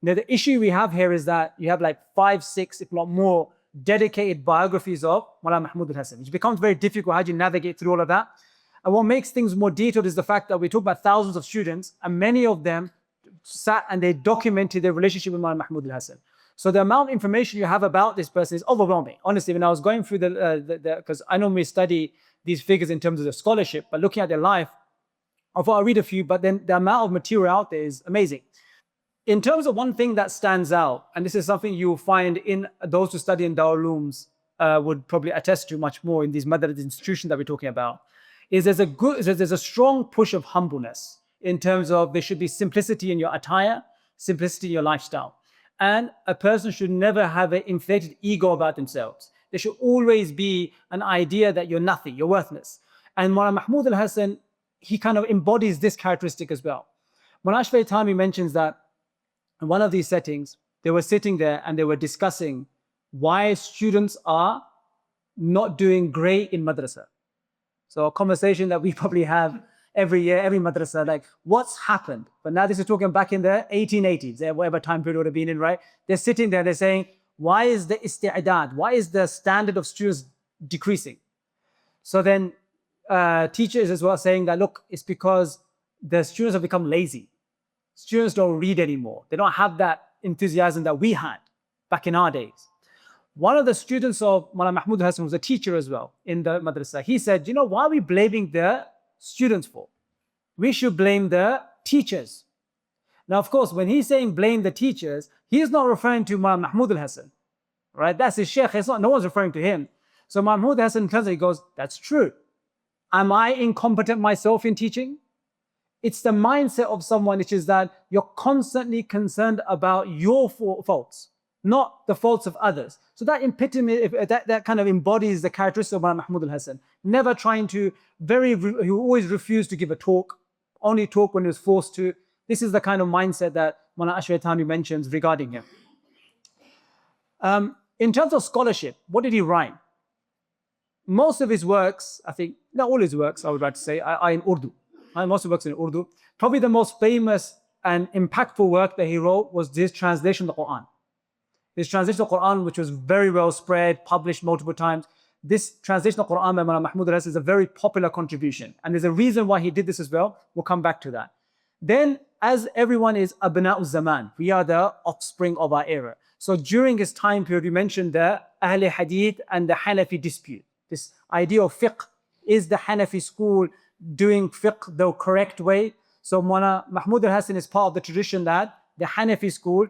now the issue we have here is that you have like 5, 6, if not more, dedicated biographies of Maulana Mahmud al Hasan, which becomes very difficult. How do you navigate through all of that? And what makes things more detailed is the fact that we talk about thousands of students, and many of them sat and they documented their relationship with Maulana Mahmud al Hasan. So the amount of information you have about this person is overwhelming. Honestly, when I was going through because I normally study these figures in terms of the scholarship, but looking at their life, I thought I'll read a few, but then the amount of material out there is amazing. In terms of one thing that stands out, and this is something you'll find in those who study in Darul Ulooms would probably attest to much more in these madrasa institutions that we're talking about, is there's a strong push of humbleness in terms of there should be simplicity in your attire, simplicity in your lifestyle. And a person should never have an inflated ego about themselves. There should always be an idea that you're nothing, you're worthless. And Maulana Mahmud al Hasan, he kind of embodies this characteristic as well. Maulana Ashraf Ali Tanwi mentions that in one of these settings, they were sitting there and they were discussing why students are not doing great in madrasa. So a conversation that we probably have every year, every madrasa, like what's happened? But now this is talking back in the 1880s, whatever time period would have been in, right? They're sitting there, they're saying, why is the isti'adad, why is the standard of students decreasing? So then teachers as well saying that, look, it's because the students have become lazy. Students don't read anymore. They don't have that enthusiasm that we had back in our days. One of the students of Maulana Mahmud al Hasan was a teacher as well in the madrasa. He said, you know, why are we blaming the students for? We should blame the teachers. Now, of course, when he's saying blame the teachers, he is not referring to Maulana Mahmud al Hasan, right? That's his Shaykh. It's not, no one's referring to him. So Mahmud al Hasan tells, he goes, that's true. Am I incompetent myself in teaching? It's the mindset of someone, which is that you're constantly concerned about your faults, not the faults of others. So that epitome, that kind of embodies the characteristics of Maulana Mahmud al Hasan. Never trying to, he always refused to give a talk, only talk when he was forced to. This is the kind of mindset that Mawlana Ashwatani mentions regarding him. In terms of scholarship, what did he write? Most of his works, I think, not all his works, I would like to say, are in Urdu. Most of his works in Urdu. Probably the most famous and impactful work that he wrote was this translation of the Quran. This translation of the Quran, which was very well spread, published multiple times. This translation of the Quran by Mahmud al Hasan is a very popular contribution. And there's a reason why he did this as well. We'll come back to that. Then, as everyone is Abna'u Zaman, we are the offspring of our era. So during his time period, we mentioned the Ahl Hadith and the Hanafi dispute. This idea of fiqh, is the Hanafi school doing fiqh the correct way? So Mahmud al Hasan is part of the tradition that the Hanafi school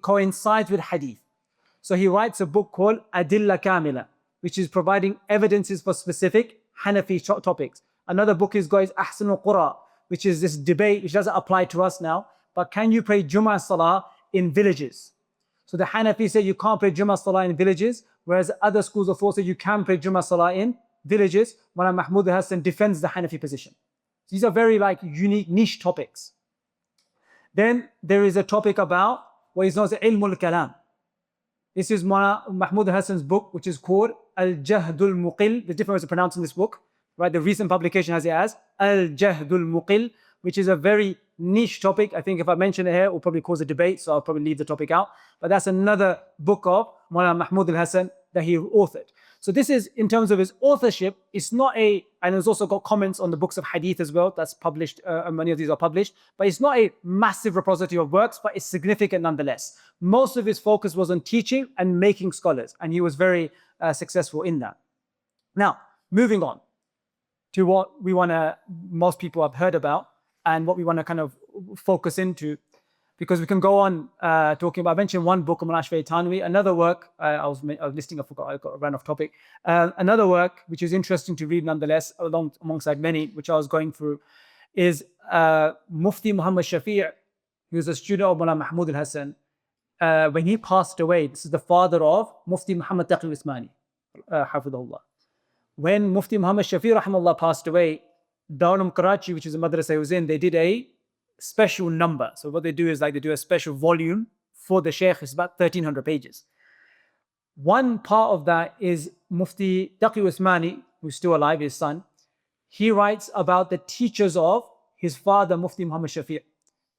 coincides with hadith. So he writes a book called Adilla Kamila, which is providing evidences for specific Hanafi topics. Another book is Ahsanul Qura, which is this debate which doesn't apply to us now, but can you pray Jummah Salah in villages? So the Hanafi say you can't pray Jummah Salah in villages, whereas other schools of thought say you can pray Jummah Salah in villages. Mahmud al Hasan defends the Hanafi position. These are very unique niche topics. Then there is a topic about what is known as Ilmul Kalam. This is Mahmud al Hasan's book, which is called Al-Jahdul Muqil. There's different ways of pronouncing this book, right? The recent publication has it as Al-Jahdul Muqil, which is a very niche topic. I think if I mention it here, it will probably cause a debate, so I'll probably leave the topic out. But that's another book of Mahmud al Hasan that he authored. So this is, in terms of his authorship, it's not and it's also got comments on the books of hadith as well, that's published, many of these are published, but it's not a massive repository of works, but it's significant nonetheless. Most of his focus was on teaching and making scholars, and he was very successful in that. Now, moving on to what most people have heard about, and what we want to kind of focus into, because we can go on talking about, I mentioned one book, Mawlana Ashwatani, another work, I was listing, I forgot, I ran off topic. Another work, which is interesting to read nonetheless, alongside many, which I was going through, is Mufti Muhammad Shafi', who was a student of Mawlana Mahmud al Hasan. When he passed away, this is the father of Mufti Muhammad Taqi Usmani, Hafidhullah. When Mufti Muhammad Shafi' rahimahullah passed away, Darul Uloom Karachi, which is the madrasa he was in, they did a special number. So what they do is they do a special volume for the Shaykh. It's about 1,300 pages. One part of that is Mufti Taqi Usmani, who's still alive, his son. He writes about the teachers of his father, Mufti Muhammad Shafi'.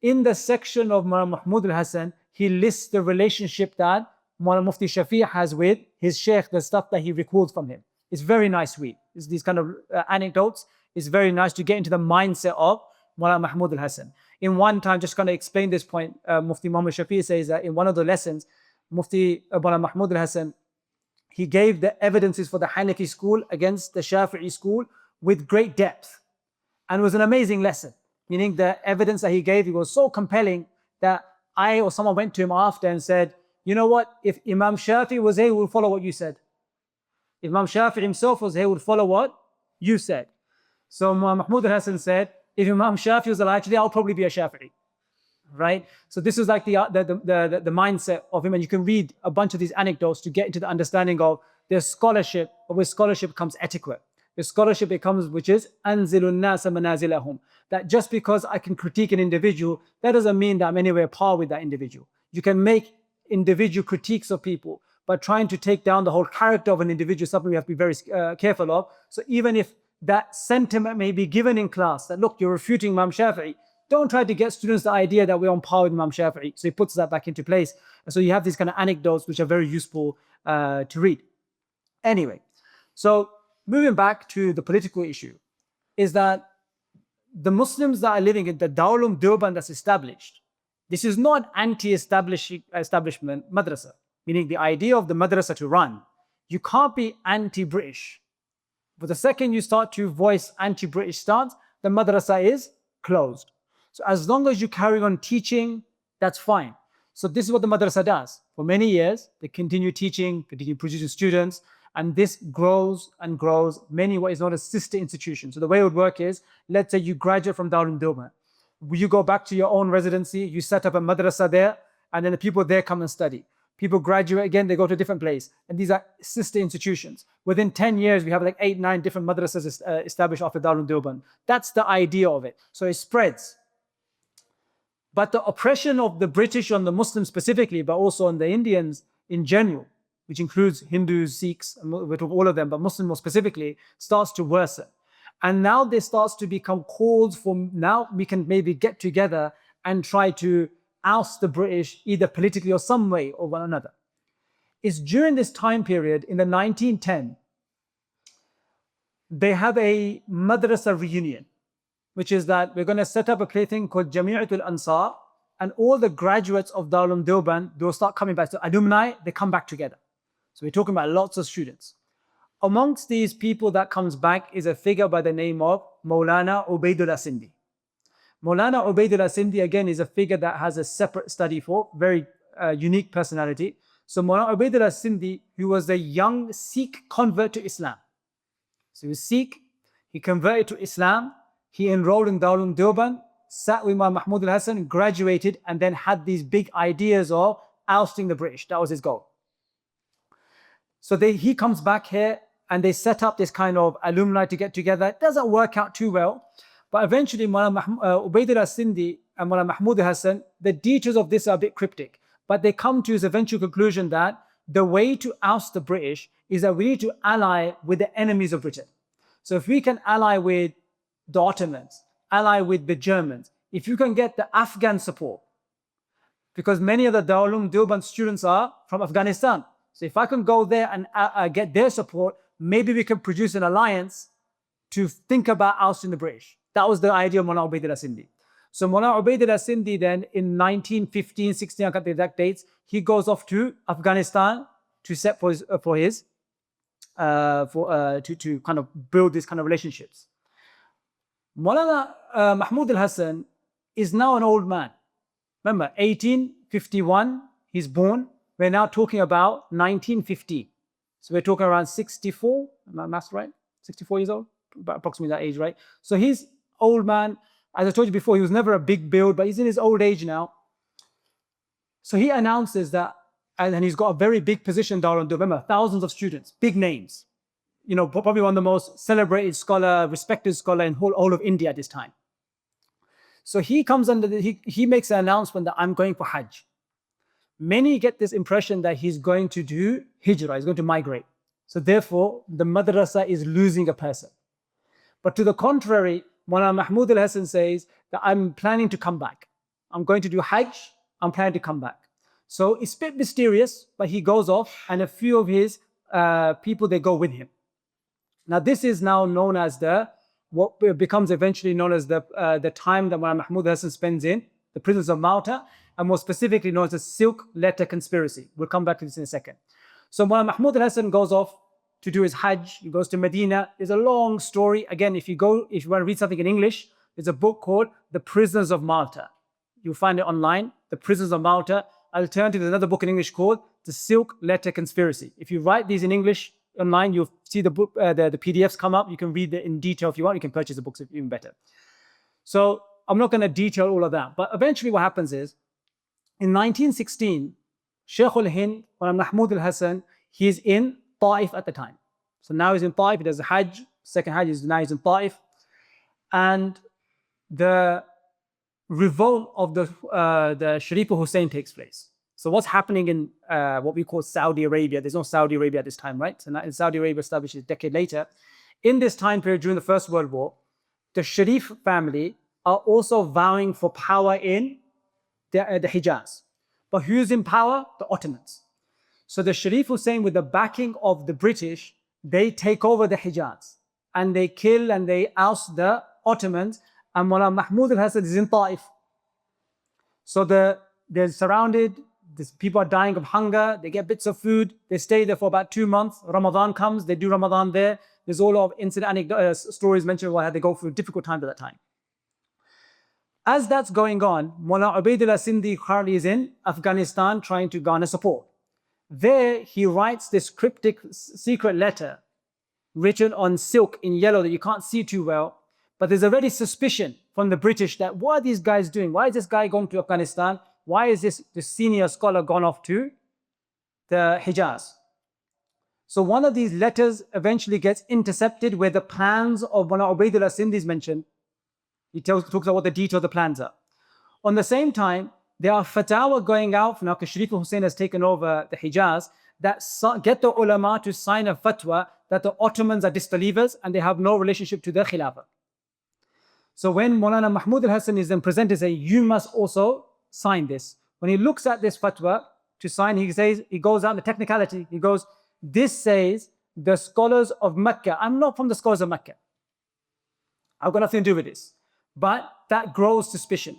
In the section of Mahmud al Hasan, he lists the relationship that Mufti Shafi' has with his Shaykh, the stuff that he records from him. It's very nice read. It's these kind of anecdotes. It's very nice to get into the mindset of Mahmud al Hasan. In one time, just kind of explain this point, Mufti Muhammad Shafi' says that in one of the lessons, Mufti Mahmud al Hasan, he gave the evidences for the Hanafi school against the Shafi'i school with great depth. And it was an amazing lesson, meaning the evidence that he gave, it was so compelling that I or someone went to him after and said, you know what, if Imam Shafi'i was here, he would follow what you said. If Imam Shafi'i himself was here, he would follow what you said. So Mahmud al Hasan said, if Imam Shafi'i was alive today, I'll probably be a Shafi'i, right? So this is like the mindset of him, and you can read a bunch of these anecdotes to get into the understanding of their scholarship, but with scholarship comes etiquette. With scholarship it comes, which is anzilun nasa manazilahum. That just because I can critique an individual, that doesn't mean that I'm anywhere par with that individual. You can make individual critiques of people, but trying to take down the whole character of an individual is something we have to be very careful of. So even if that sentiment may be given in class, that look, you're refuting Imam Shafi'i, don't try to get students the idea that we're on par with Imam Shafi'i. So he puts that back into place. And so you have these kind of anecdotes which are very useful to read. Anyway, so moving back to the political issue, is that the Muslims that are living in the Darul Uloom Deoband that's established, this is not anti-establishment madrasa, meaning the idea of the madrasa to run. You can't be anti-British. But the second you start to voice anti-British stance, the madrasa is closed. So as long as you carry on teaching, that's fine. So this is what the madrasa does. For many years, they continue teaching, continue producing students, and this grows and grows. Many what is known as sister institutions. So the way it would work is, let's say you graduate from Darul Uloom Deoband. You go back to your own residency, you set up a madrasa there, and then the people there come and study. People graduate again, they go to a different place. And these are sister institutions. Within 10 years, we have like 8, 9 different madrasas established after Darul Uloom Deoband. That's the idea of it. So it spreads. But the oppression of the British on the Muslims specifically, but also on the Indians in general, which includes Hindus, Sikhs, all of them, but Muslims more specifically, starts to worsen. And now there starts to become calls for, now we can maybe get together and try to oust the British either politically or some way or one another. It's during this time period in the 1910, they have a madrasa reunion, which is that we're going to set up a thing called Jami'atul Ansar, and all the graduates of Darul Uloom Deoband, they'll start coming back. So alumni, they come back together. So we're talking about lots of students. Amongst these people that comes back is a figure by the name of Maulana Ubaidullah Sindhi. Maulana Ubaidullah Sindhi, again, is a figure that has a separate study for, very unique personality. So Maulana Ubaidullah Sindhi, who was a young Sikh convert to Islam. So he was Sikh, he converted to Islam, he enrolled in Darul Uloom Deoband, sat with Mahmud al Hasan, graduated, and then had these big ideas of ousting the British. That was his goal. So he comes back here and they set up this kind of alumni to get together. It doesn't work out too well. But eventually, Ubaidullah Sindhi and Mahmud al Hasan, the details of this are a bit cryptic. But they come to this eventual conclusion that the way to oust the British is that we need to ally with the enemies of Britain. So if we can ally with the Ottomans, ally with the Germans, if you can get the Afghan support, because many of the Darul Uloom Deoband students are from Afghanistan. So if I can go there and get their support, maybe we can produce an alliance to think about ousting the British. That was the idea of Maulana Ubaidullah Sindhi. So Maulana Ubaidullah Sindhi then in 1915, 16, I can't the exact dates, he goes off to Afghanistan to set to kind of build these kind of relationships. Maulana Mahmud al Hasan is now an old man. Remember, 1851, he's born. We're now talking about 1950. So we're talking around 64, am I math right? 64 years old, about approximately that age, right? So he's old man. As I told you before, he was never a big build, but he's in his old age now. So he announces that, and he's got a very big position down on Remember, thousands of students, big names. You know, probably one of the most celebrated scholar, respected scholar in whole of India at this time. So he comes under, he makes an announcement that I'm going for Hajj. Many get this impression that he's going to do hijrah, he's going to migrate. So therefore, the madrasa is losing a person. But to the contrary, Maulana Mahmud al Hasan says that I'm planning to come back. I'm going to do Hajj, I'm planning to come back. So it's a bit mysterious, but he goes off and a few of his people, they go with him. Now this is now known as what becomes eventually known as the time that Maulana Mahmud al Hasan spends in the prisons of Malta, and more specifically known as the Silk Letter Conspiracy. We'll come back to this in a second. So Maulana Mahmud al Hasan goes off to do his Hajj. He goes to Medina. There's a long story. Again, if you want to read something in English, there's a book called The Prisoners of Malta. You'll find it online, The Prisoners of Malta. Alternatively, there's another book in English called The Silk Letter Conspiracy. If you write these in English online, you'll see the book, the PDFs come up. You can read it in detail if you want. You can purchase the books even better. So I'm not going to detail all of that. But eventually what happens is, in 1916, Shaykh al-Hind, Mahmud al Hasan, he's in Ta'if at the time. So now he's in Ta'if, he does the Hajj, second Hajj, now he's in Ta'if. And the revolt of the Sharif Hussein takes place. So what's happening in what we call Saudi Arabia, there's no Saudi Arabia at this time, right? So now Saudi Arabia established a decade later. In this time period during the First World War, the Sharif family are also vying for power in the Hijaz. But who's in power? The Ottomans. So the Sharif Hussein, with the backing of the British, they take over the Hijaz and they kill and they oust the Ottomans, and Maulana Mahmud al Hasan is in Ta'if. So they're surrounded, these people are dying of hunger, they get bits of food, they stay there for about 2 months. Ramadan comes, they do Ramadan there. There's all of stories mentioned about how they go through difficult times at that time. As that's going on, Maulana Ubaidullah Sindhi currently is in Afghanistan trying to garner support. There, he writes this cryptic secret letter written on silk in yellow that you can't see too well. But there's already suspicion from the British that what are these guys doing? Why is this guy going to Afghanistan? Why is this senior scholar gone off to the Hijaz? So one of these letters eventually gets intercepted where the plans of Maulana Ubaidullah Sindhi is mentioned. He talks about what the detail of the plans are. On the same time, there are fatwa going out, now because Sharif Hussein has taken over the Hijaz, that get the ulama to sign a fatwa that the Ottomans are disbelievers and they have no relationship to the Khilafah. So when Maulana Mahmud al Hasan is then presented, saying, you must also sign this. When he looks at this fatwa to sign, he says, he goes out the technicality. He goes, this says the scholars of Mecca. I'm not from the scholars of Mecca. I've got nothing to do with this. But that grows suspicion.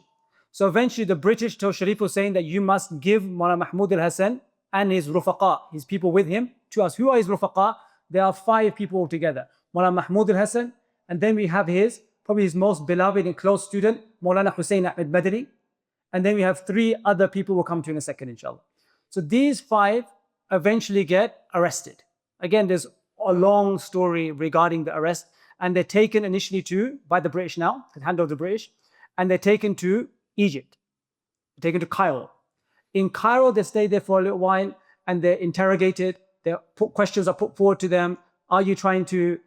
So eventually the British told Sharif Hussein that you must give Maulana Mahmud al Hasan and his rufaqa, his people with him, to us. Who are his rufaqa? There are 5 people altogether. Maulana Mahmud al Hasan, and then we have probably his most beloved and close student, Maulana Hussein Ahmed Madri. And then we have 3 other people we'll come to in a second, inshallah. So these 5 eventually get arrested. Again, there's a long story regarding the arrest. And they're taken initially by the British now, hand over the British, and they're taken to Egypt, they're taken to Cairo. In Cairo, they stay there for a little while and they're interrogated. Questions are put forward to them. Are you trying to,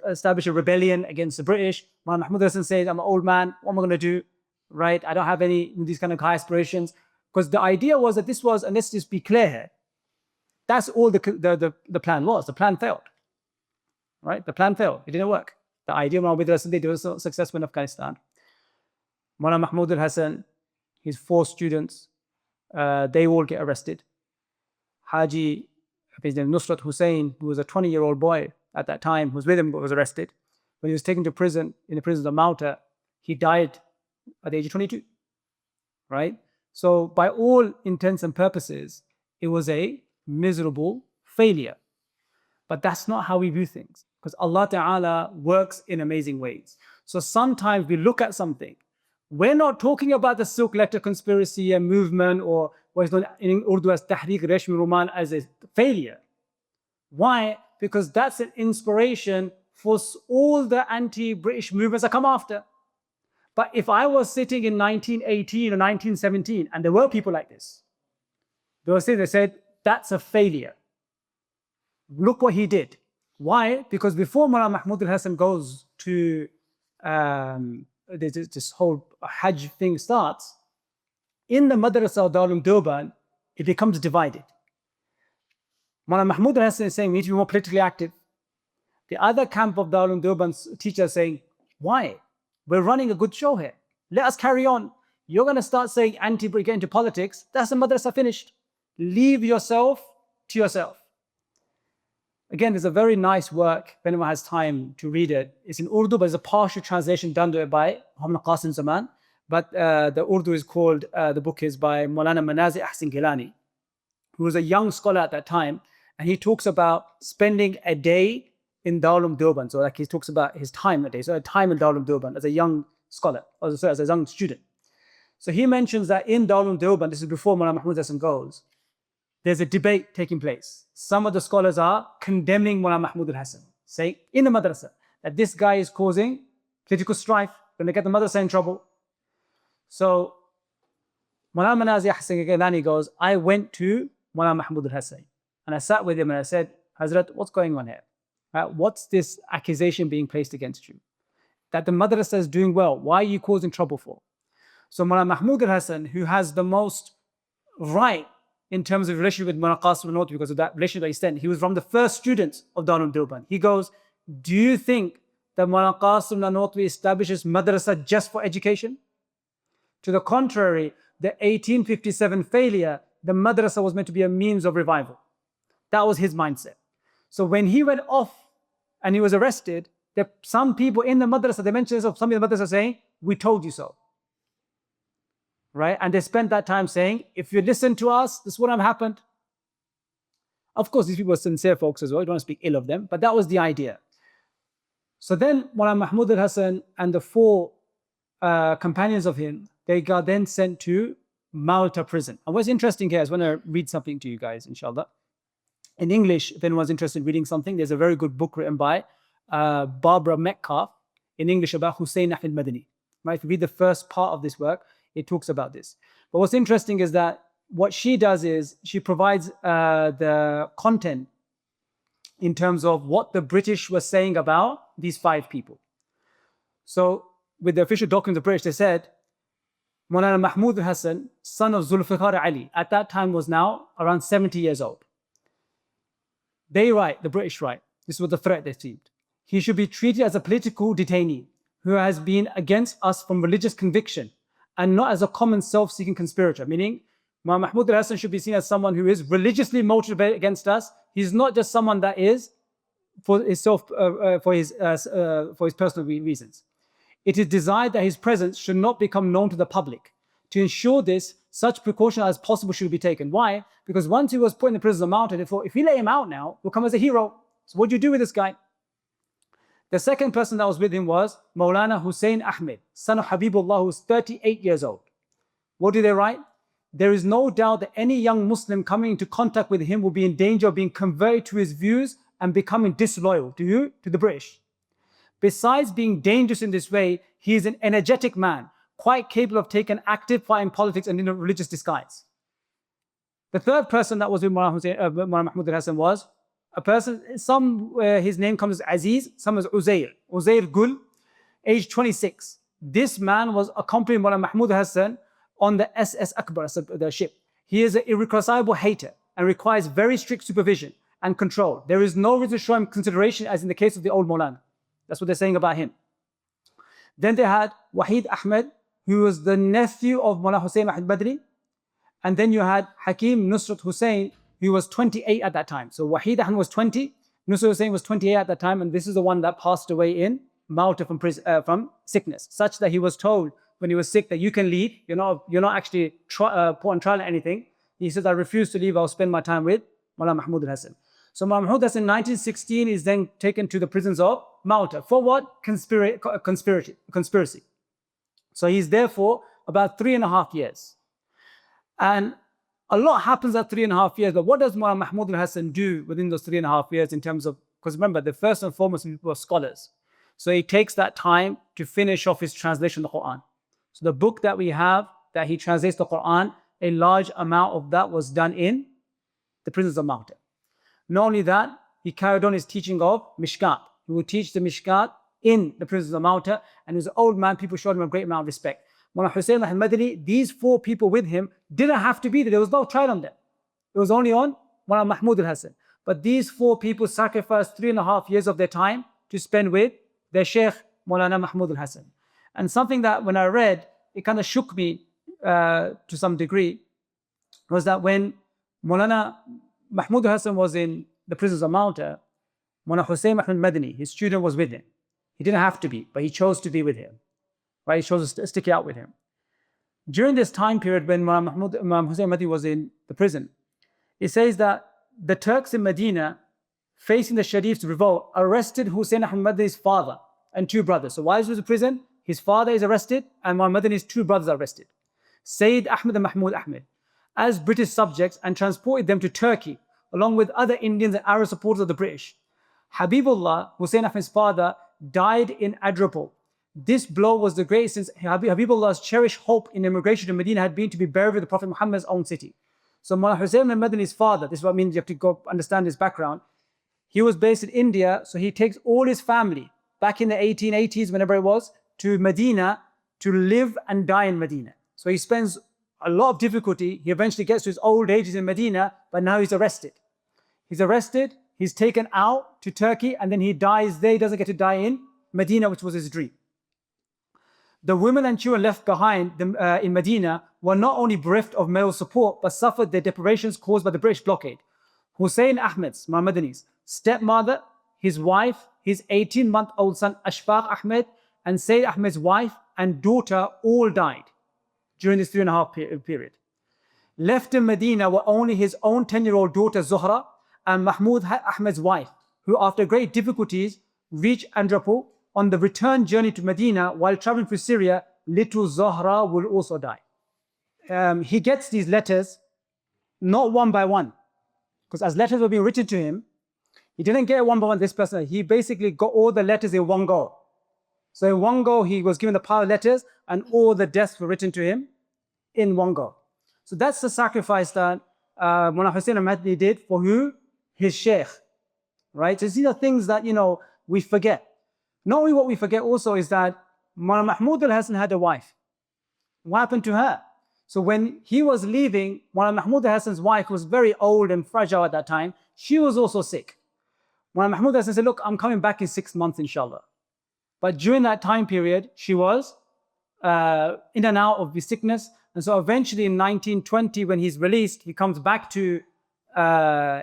establish a rebellion against the British? Mahmud Hasan says, I'm an old man. What am I going to do? Right? I don't have any these kind of high aspirations. Because the idea was that this was, and let's just be clear here, that's all the plan was. The plan failed. Right? The plan failed. It didn't work. The idea of Mahmud al Hasan, they were so successful in Afghanistan. Maulana Mahmud al Hasan, his 4 students, they all get arrested. Haji Nusrat Hussain, who was a 20-year-old boy at that time, who was with him, was arrested. When he was taken to prison, in the prisons of Malta, he died at the age of 22. Right? So by all intents and purposes, it was a miserable failure. But that's not how we view things, because Allah Ta'ala works in amazing ways. So sometimes we look at something. We're not talking about the Silk Letter conspiracy and movement, or what is known in Urdu as Tahriq Reshmi Ruman, as a failure. Why? Because that's an inspiration for all the anti-British movements that come after. But if I was sitting in 1918 or 1917, and there were people like this, they said, that's a failure. Look what he did. Why? Because before Maulana Mahmud al Hasan goes to this whole Hajj thing starts, in the Madrasa of Darul Uloom Deoband, it becomes divided. Maulana Mahmud al Hasan is saying we need to be more politically active. The other camp of Darul Uloom Deoband's teachers saying, why? We're running a good show here. Let us carry on. You're going to start saying get into politics. That's the madrasa finished. Leave yourself to yourself. Again, there's a very nice work, if anyone has time to read it. It's in Urdu, but it's a partial translation done to it by Muhammad Qasim Zaman. But the Urdu is called, the book is by Maulana Manazi Ahsan Gilani, who was a young scholar at that time. And he talks about spending a day in Darul Uloom Deoband. So like he talks about his time that day. So a time in Darul Uloom Deoband as a young scholar, or sorry, as a young student. So he mentions that in Darul Uloom Deoband, this is before Maulana Mahmud Hasan goes, there's a debate taking place. Some of the scholars are condemning Maulana Mahmud al Hasan, saying in the madrasa that this guy is causing political strife, going to get the madrasa in trouble. So Maulana Manazi Ahsan Gilani goes, I went to Maulana Mahmud al Hasan and I sat with him and I said, Hazrat, what's going on here? What's this accusation being placed against you? That the madrasa is doing well. Why are you causing trouble for? So Maulana Mahmud al Hasan, who has the most right in terms of relationship with Maulana Qasim al-Nanotwi, because of that relationship extent, he was from the first students of Darul Uloom Deoband. He goes, do you think that Maulana Qasim al-Nanotwi establishes madrasa just for education? To the contrary, the 1857 failure, the madrasa was meant to be a means of revival. That was his mindset. So when he went off and he was arrested, some people in the madrasa, they mentioned this, some of the madrasa saying, we told you so. Right? And they spent that time saying, if you listen to us, this would have happened. Of course, these people are sincere folks as well. You don't want to speak ill of them, but that was the idea. So then Maulana Mahmud al Hasan and the 4 companions of him, they got then sent to Malta prison. And what's interesting here is when I read something to you guys, inshallah. In English, if anyone's interested in reading something, there's a very good book written by Barbara Metcalf in English about Hussein Ahmed Madani. Right? If you read the first part of this work, it talks about this. But what's interesting is that what she does is she provides the content in terms of what the British were saying about these 5 people. So with the official documents of the British, they said, Maulana Mahmud al Hasan, son of Zulfiqar Ali, at that time was now around 70 years old. They write, the British write, this was the threat they received. He should be treated as a political detainee who has been against us from religious conviction and not as a common self-seeking conspirator, meaning Mahmud al Hasan should be seen as someone who is religiously motivated against us. He's not just someone that is for his personal reasons. It is desired that his presence should not become known to the public. To ensure this, such precaution as possible should be taken. Why? Because once he was put in the prison of Malta, they thought, if we let him out now, he'll come as a hero. So what do you do with this guy? The second person that was with him was Maulana Hussein Ahmed, son of Habibullah, who was 38 years old. What do they write? There is no doubt that any young Muslim coming into contact with him will be in danger of being converted to his views and becoming disloyal to you, to the British. Besides being dangerous in this way, he is an energetic man, quite capable of taking active part in politics and in a religious disguise. The third person that was with Maulana Mahmud al Hasan was a person, his name comes as Aziz, some as Uzair Gul, age 26. This man was accompanying Maulana Mahmud al Hasan on the SS Akbar, the ship. He is an irreconcilable hater and requires very strict supervision and control. There is no reason to show him consideration as in the case of the old Maulana. That's what they're saying about him. Then they had Wahid Ahmed, who was the nephew of Mullah Hussein Ahmed Badri. And then you had Hakim Nusrat Hussain, who was 28 at that time. So Wahid Ahmed was 20, Nusrat Hussain was 28 at that time, and this is the one that passed away in Malta from sickness, such that he was told when he was sick that you can leave, you're not actually put on trial or anything. He says, I refuse to leave, I'll spend my time with Mullah Mahmud al Hasan. So Mahmud al Hasan in 1916 is then taken to the prisons of Malta. For what? Conspiracy. So he's there for about 3.5 years. And a lot happens at 3.5 years, but what does Mullah Mahmud al Hasan do within those 3.5 years in terms of, because remember, the first and foremost people are scholars. So he takes that time to finish off his translation of the Quran. So the book that we have, that he translates the Quran, a large amount of that was done in the prisons of Malta. Not only that, he carried on his teaching of Mishkat. He would teach the Mishkat in the prisons of Malta, and he was an old man, people showed him a great amount of respect. Mullah Hussein Ahmed Madani, these 4 people with him didn't have to be there. There was no trial on them. It was only on Mullah Mahmud al Hasan. But these 4 people sacrificed 3.5 years of their time to spend with their Shaykh, Maulana Mahmud al Hasan. And something that when I read, it kind of shook me to some degree, was that when Maulana Mahmud al Hasan was in the prisons of Malta, Mullah Hussein Ahmed Madani, his student, was with him. He didn't have to be, but he chose to be with him. Right? He chose to stick it out with him. During this time period when Mullah Hussein Madani was in the prison, it says that the Turks in Medina, facing the Sharif's revolt, arrested Hussein Ahmed Madani's father and 2 brothers. So while he was in prison, his father is arrested and Mullah Madani's 2 brothers are arrested, Sayyid Ahmed and Mahmud Ahmed, as British subjects, and transported them to Turkey along with other Indians and Arab supporters of the British. Habibullah, Hussein Ahmed's father, died in Adropol. This blow was the greatest since Habibullah's cherished hope in immigration to Medina had been to be buried with the Prophet Muhammad's own city. So Mullah Hussein al-Madani's father, this is what it means, you have to go understand his background. He was based in India, so he takes all his family back in the 1880s, whenever it was, to Medina to live and die in Medina. So he spends a lot of difficulty. He eventually gets to his old age in Medina, but now he's arrested. He's taken out to Turkey, and then he dies there. He doesn't get to die in Medina, which was his dream. The women and children left behind in Medina were not only bereft of male support, but suffered the deprivations caused by the British blockade. Hussein Ahmed's, Madani's stepmother, his wife, his 18-month-old son Ashfaq Ahmed, and Sayyid Ahmed's wife and daughter all died during this 3.5 period. Left in Medina were only his own 10-year-old daughter Zuhra and Mahmud Ahmed's wife, who after great difficulties reached Andropol. On the return journey to Medina, while traveling through Syria, little Zuhra will also die. He gets these letters not one by one, because as letters were being written to him, he didn't get one by one, this person. He basically got all the letters in one go. So in one go, he was given the pile of letters, and all the deaths were written to him in one go. So that's the sacrifice that Mullah Hussein al-Madani did for who? His Shaykh. Right? So these are things that, we forget. Not only what we forget also is that Mullah Mahmud al Hasan had a wife. What happened to her? So when he was leaving, Mullah Mahmud al Hasan's wife was very old and fragile at that time. She was also sick. Mullah Mahmud al Hasan said, look, I'm coming back in 6 months, inshallah. But during that time period, she was in and out of the sickness. And so eventually in 1920, when he's released, he comes back to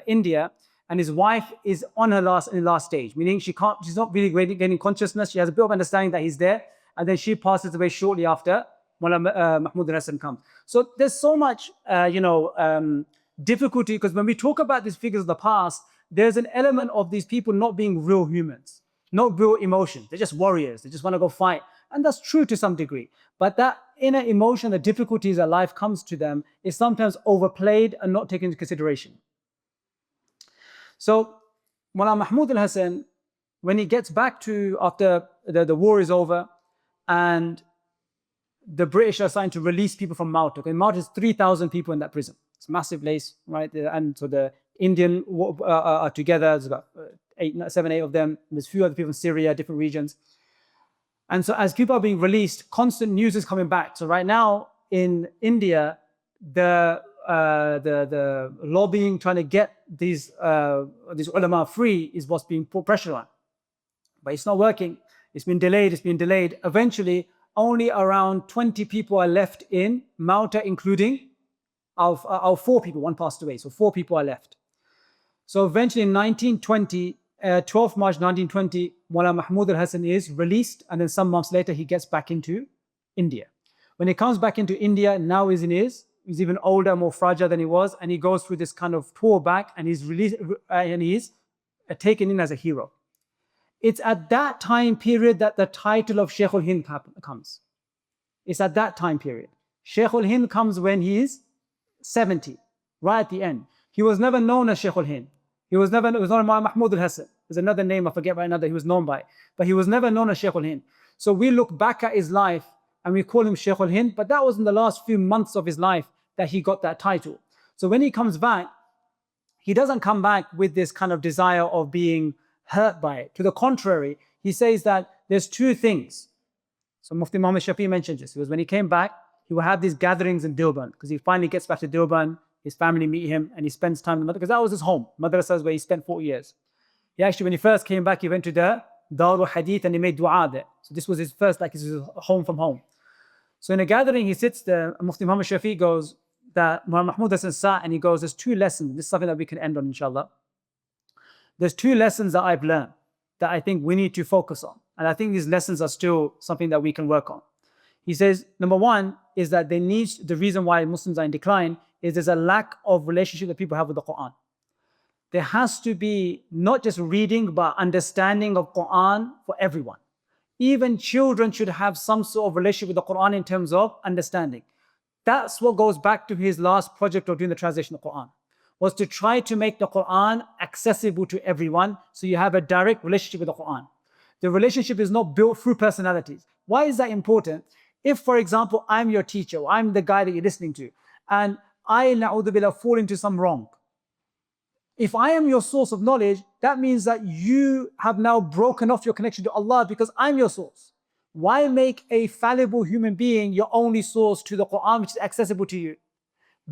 India, and his wife is on her last stage, meaning she's not really gaining consciousness. She has a bit of understanding that he's there. And then she passes away shortly after Mullah Mahmud al Hasan comes. So there's so much, difficulty, because when we talk about these figures of the past, there's an element of these people not being real humans, not real emotions. They're just warriors. They just want to go fight. And that's true to some degree. But that inner emotion, the difficulties that life comes to them, is sometimes overplayed and not taken into consideration. So Mullah Mahmud al Hasan, when he gets back to, after the war is over, and the British are starting to release people from Malta. Okay, Malta is 3,000 people in that prison. It's a massive place, right? And so the Indian are together. There's about 7, 8 of them. There's a few other people in Syria, different regions. And so as people are being released, constant news is coming back. So right now in India, the lobbying, trying to get these ulama free, is what's being put pressure on. But it's not working. It's been delayed. Eventually, only around 20 people are left in Malta, including our 4 people. One passed away, so 4 people are left. So eventually in 1920, 12 March 1920, Mullah Mahmud al Hasan is released, and then some months later he gets back into India. When he comes back into India, now he's even older, more fragile than he was, and he goes through this kind of tour back, and he's released, and he's taken in as a hero. It's at that time period that the title of Shaykh al-Hind comes. It's at that time period. Shaykh al-Hind comes when he is 70, right at the end. He was never known as Shaykh al-Hind. It was not Mahmud al Hasan. There's another name, I forget right now, that he was known by. But he was never known as Shaykh al-Hind. So we look back at his life and we call him Shaykh al-Hind, but that was in the last few months of his life that he got that title. So when he comes back, he doesn't come back with this kind of desire of being hurt by it. To the contrary, he says that there's 2 things. So Mufti Muhammad Shafi mentioned this. It was when he came back, he will have these gatherings in Deoband, because he finally gets back to Deoband, his family meet him, and he spends time in the madrasa, because that was his home. Madrasa is where he spent 4 years. He actually, when he first came back, he went to the Darul Hadith and he made dua there. So this was his first, like his home from home. So in a gathering, he sits there, and Mufti Muhammad Shafi goes, that Mullah Mahmud Hasan sat, and he goes, there's 2 lessons. This is something that we can end on, inshallah. There's 2 lessons that I've learned that I think we need to focus on. And I think these lessons are still something that we can work on. He says, number 1 is that the reason why Muslims are in decline is there's a lack of relationship that people have with the Quran. There has to be not just reading, but understanding of Quran for everyone. Even children should have some sort of relationship with the Quran in terms of understanding. That's what goes back to his last project of doing the translation of the Quran, was to try to make the Quran accessible to everyone, so you have a direct relationship with the Quran. The relationship is not built through personalities. Why is that important? If, for example, I'm your teacher, or I'm the guy that you're listening to, and I, na'udhu billah, fall into some wrong. If I am your source of knowledge, that means that you have now broken off your connection to Allah, because I'm your source. Why make a fallible human being your only source to the Quran, which is accessible to you?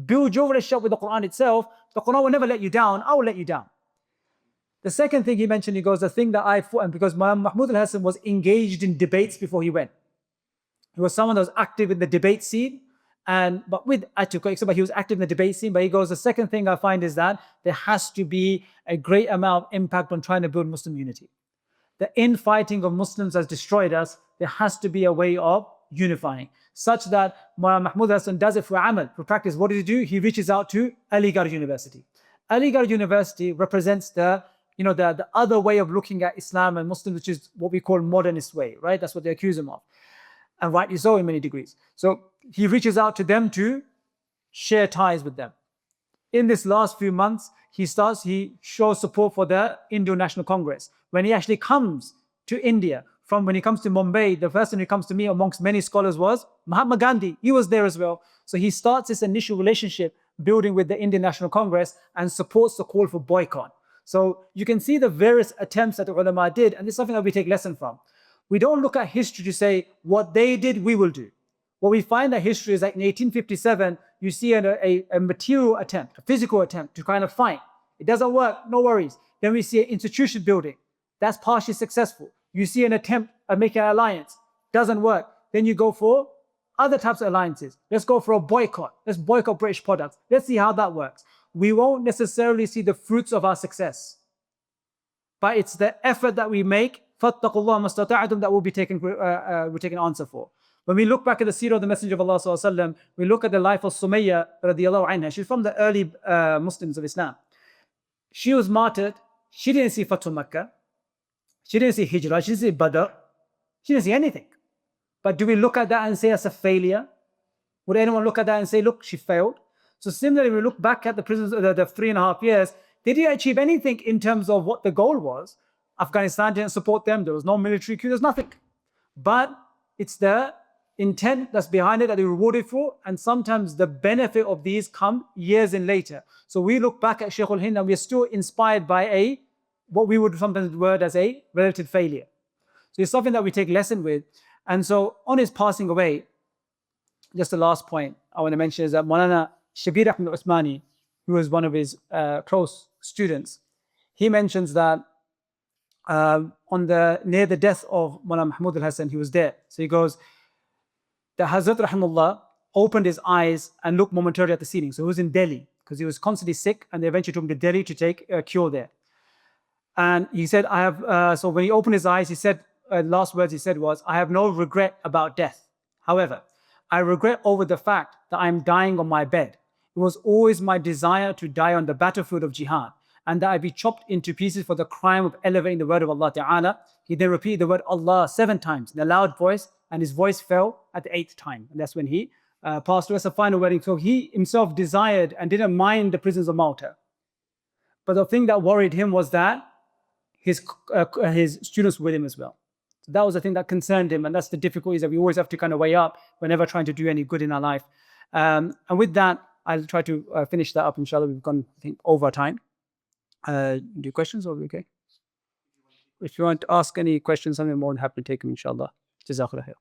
Build your relationship with the Quran itself. The Quran will never let you down. I will let you down. The second thing he mentioned, he goes, the thing that I thought, and because Mahmud al Hasan was engaged in debates before he went. He was someone that was active in the debate scene, but he was active in the debate scene. But he goes, the second thing I find is that there has to be a great amount of impact on trying to build Muslim unity. The infighting of Muslims has destroyed us. There has to be a way of unifying, such that Mahmud al Hasan does it for amal, for practice. What did he do? He reaches out to Aligarh University. Aligarh University represents the other way of looking at Islam and Muslims, which is what we call modernist way, right? That's what they accuse him of. And rightly so in many degrees. So he reaches out to them to share ties with them. In this last few months, he shows support for the Indian National Congress. When he actually comes to India, when he comes to Mumbai, the person who comes to me amongst many scholars was Mahatma Gandhi. He was there as well. So he starts this initial relationship building with the Indian National Congress and supports the call for boycott. So you can see the various attempts that the ulama did, and this is something that we take lesson from. We don't look at history to say what they did, we will do. What we find that history is that in 1857, you see a material attempt, a physical attempt to kind of fight. It doesn't work, no worries. Then we see an institution building. That's partially successful. You see an attempt at making an alliance. Doesn't work. Then you go for other types of alliances. Let's go for a boycott. Let's boycott British products. Let's see how that works. We won't necessarily see the fruits of our success, but it's the effort that we make, فَاتَّقُوا اللَّهَ مَا اسْتَطَعْتُمْ, that we're taking answer for. When we look back at the seerah of the Messenger of Allah sallallahu alaihi wasallam, we look at the life of Sumayya radiallahu anha. She's from the early Muslims of Islam. She was martyred. She didn't see Fathu Makkah. She didn't see Hijrah. She didn't see Badr. She didn't see anything. But do we look at that and say that's a failure? Would anyone look at that and say, look, she failed? So similarly, we look back at the prisons, the 3.5 years, they didn't achieve anything in terms of what the goal was. Afghanistan didn't support them. There was no military coup. There's nothing. But it's the intent that's behind it that they were rewarded for. And sometimes the benefit of these come years in later. So we look back at Shaykh al-Hind and we're still inspired by what we would sometimes word as a relative failure. So it's something that we take lesson with. And so on his passing away, just the last point I want to mention is that Maulana Shabir Ahmed Usmani, who was one of his close students, he mentions that near the death of Maulana Mahmud al Hasan, he was there. So he goes, the Hazrat Rahimullah opened his eyes and looked momentarily at the ceiling. So he was in Delhi because he was constantly sick, and they eventually took him to Delhi to take a cure there. And he said, so when he opened his eyes, he said, last words he said was, I have no regret about death. However, I regret over the fact that I'm dying on my bed. It was always my desire to die on the battlefield of jihad, and that I be chopped into pieces for the crime of elevating the word of Allah Ta'ala. He then repeated the word Allah 7 times in a loud voice, and his voice fell at the 8th time. And that's when he passed away as a final wedding. So he himself desired and didn't mind the prisons of Malta. But the thing that worried him was that his students were with him as well. So that was the thing that concerned him, and that's the difficulties that we always have to kind of weigh up whenever trying to do any good in our life. And with that, I'll try to finish that up, inshallah. We've gone, I think, over time. Do questions, or okay? If you want to ask any questions, I'm more than happy to take them, inshallah. Jazakallah khair.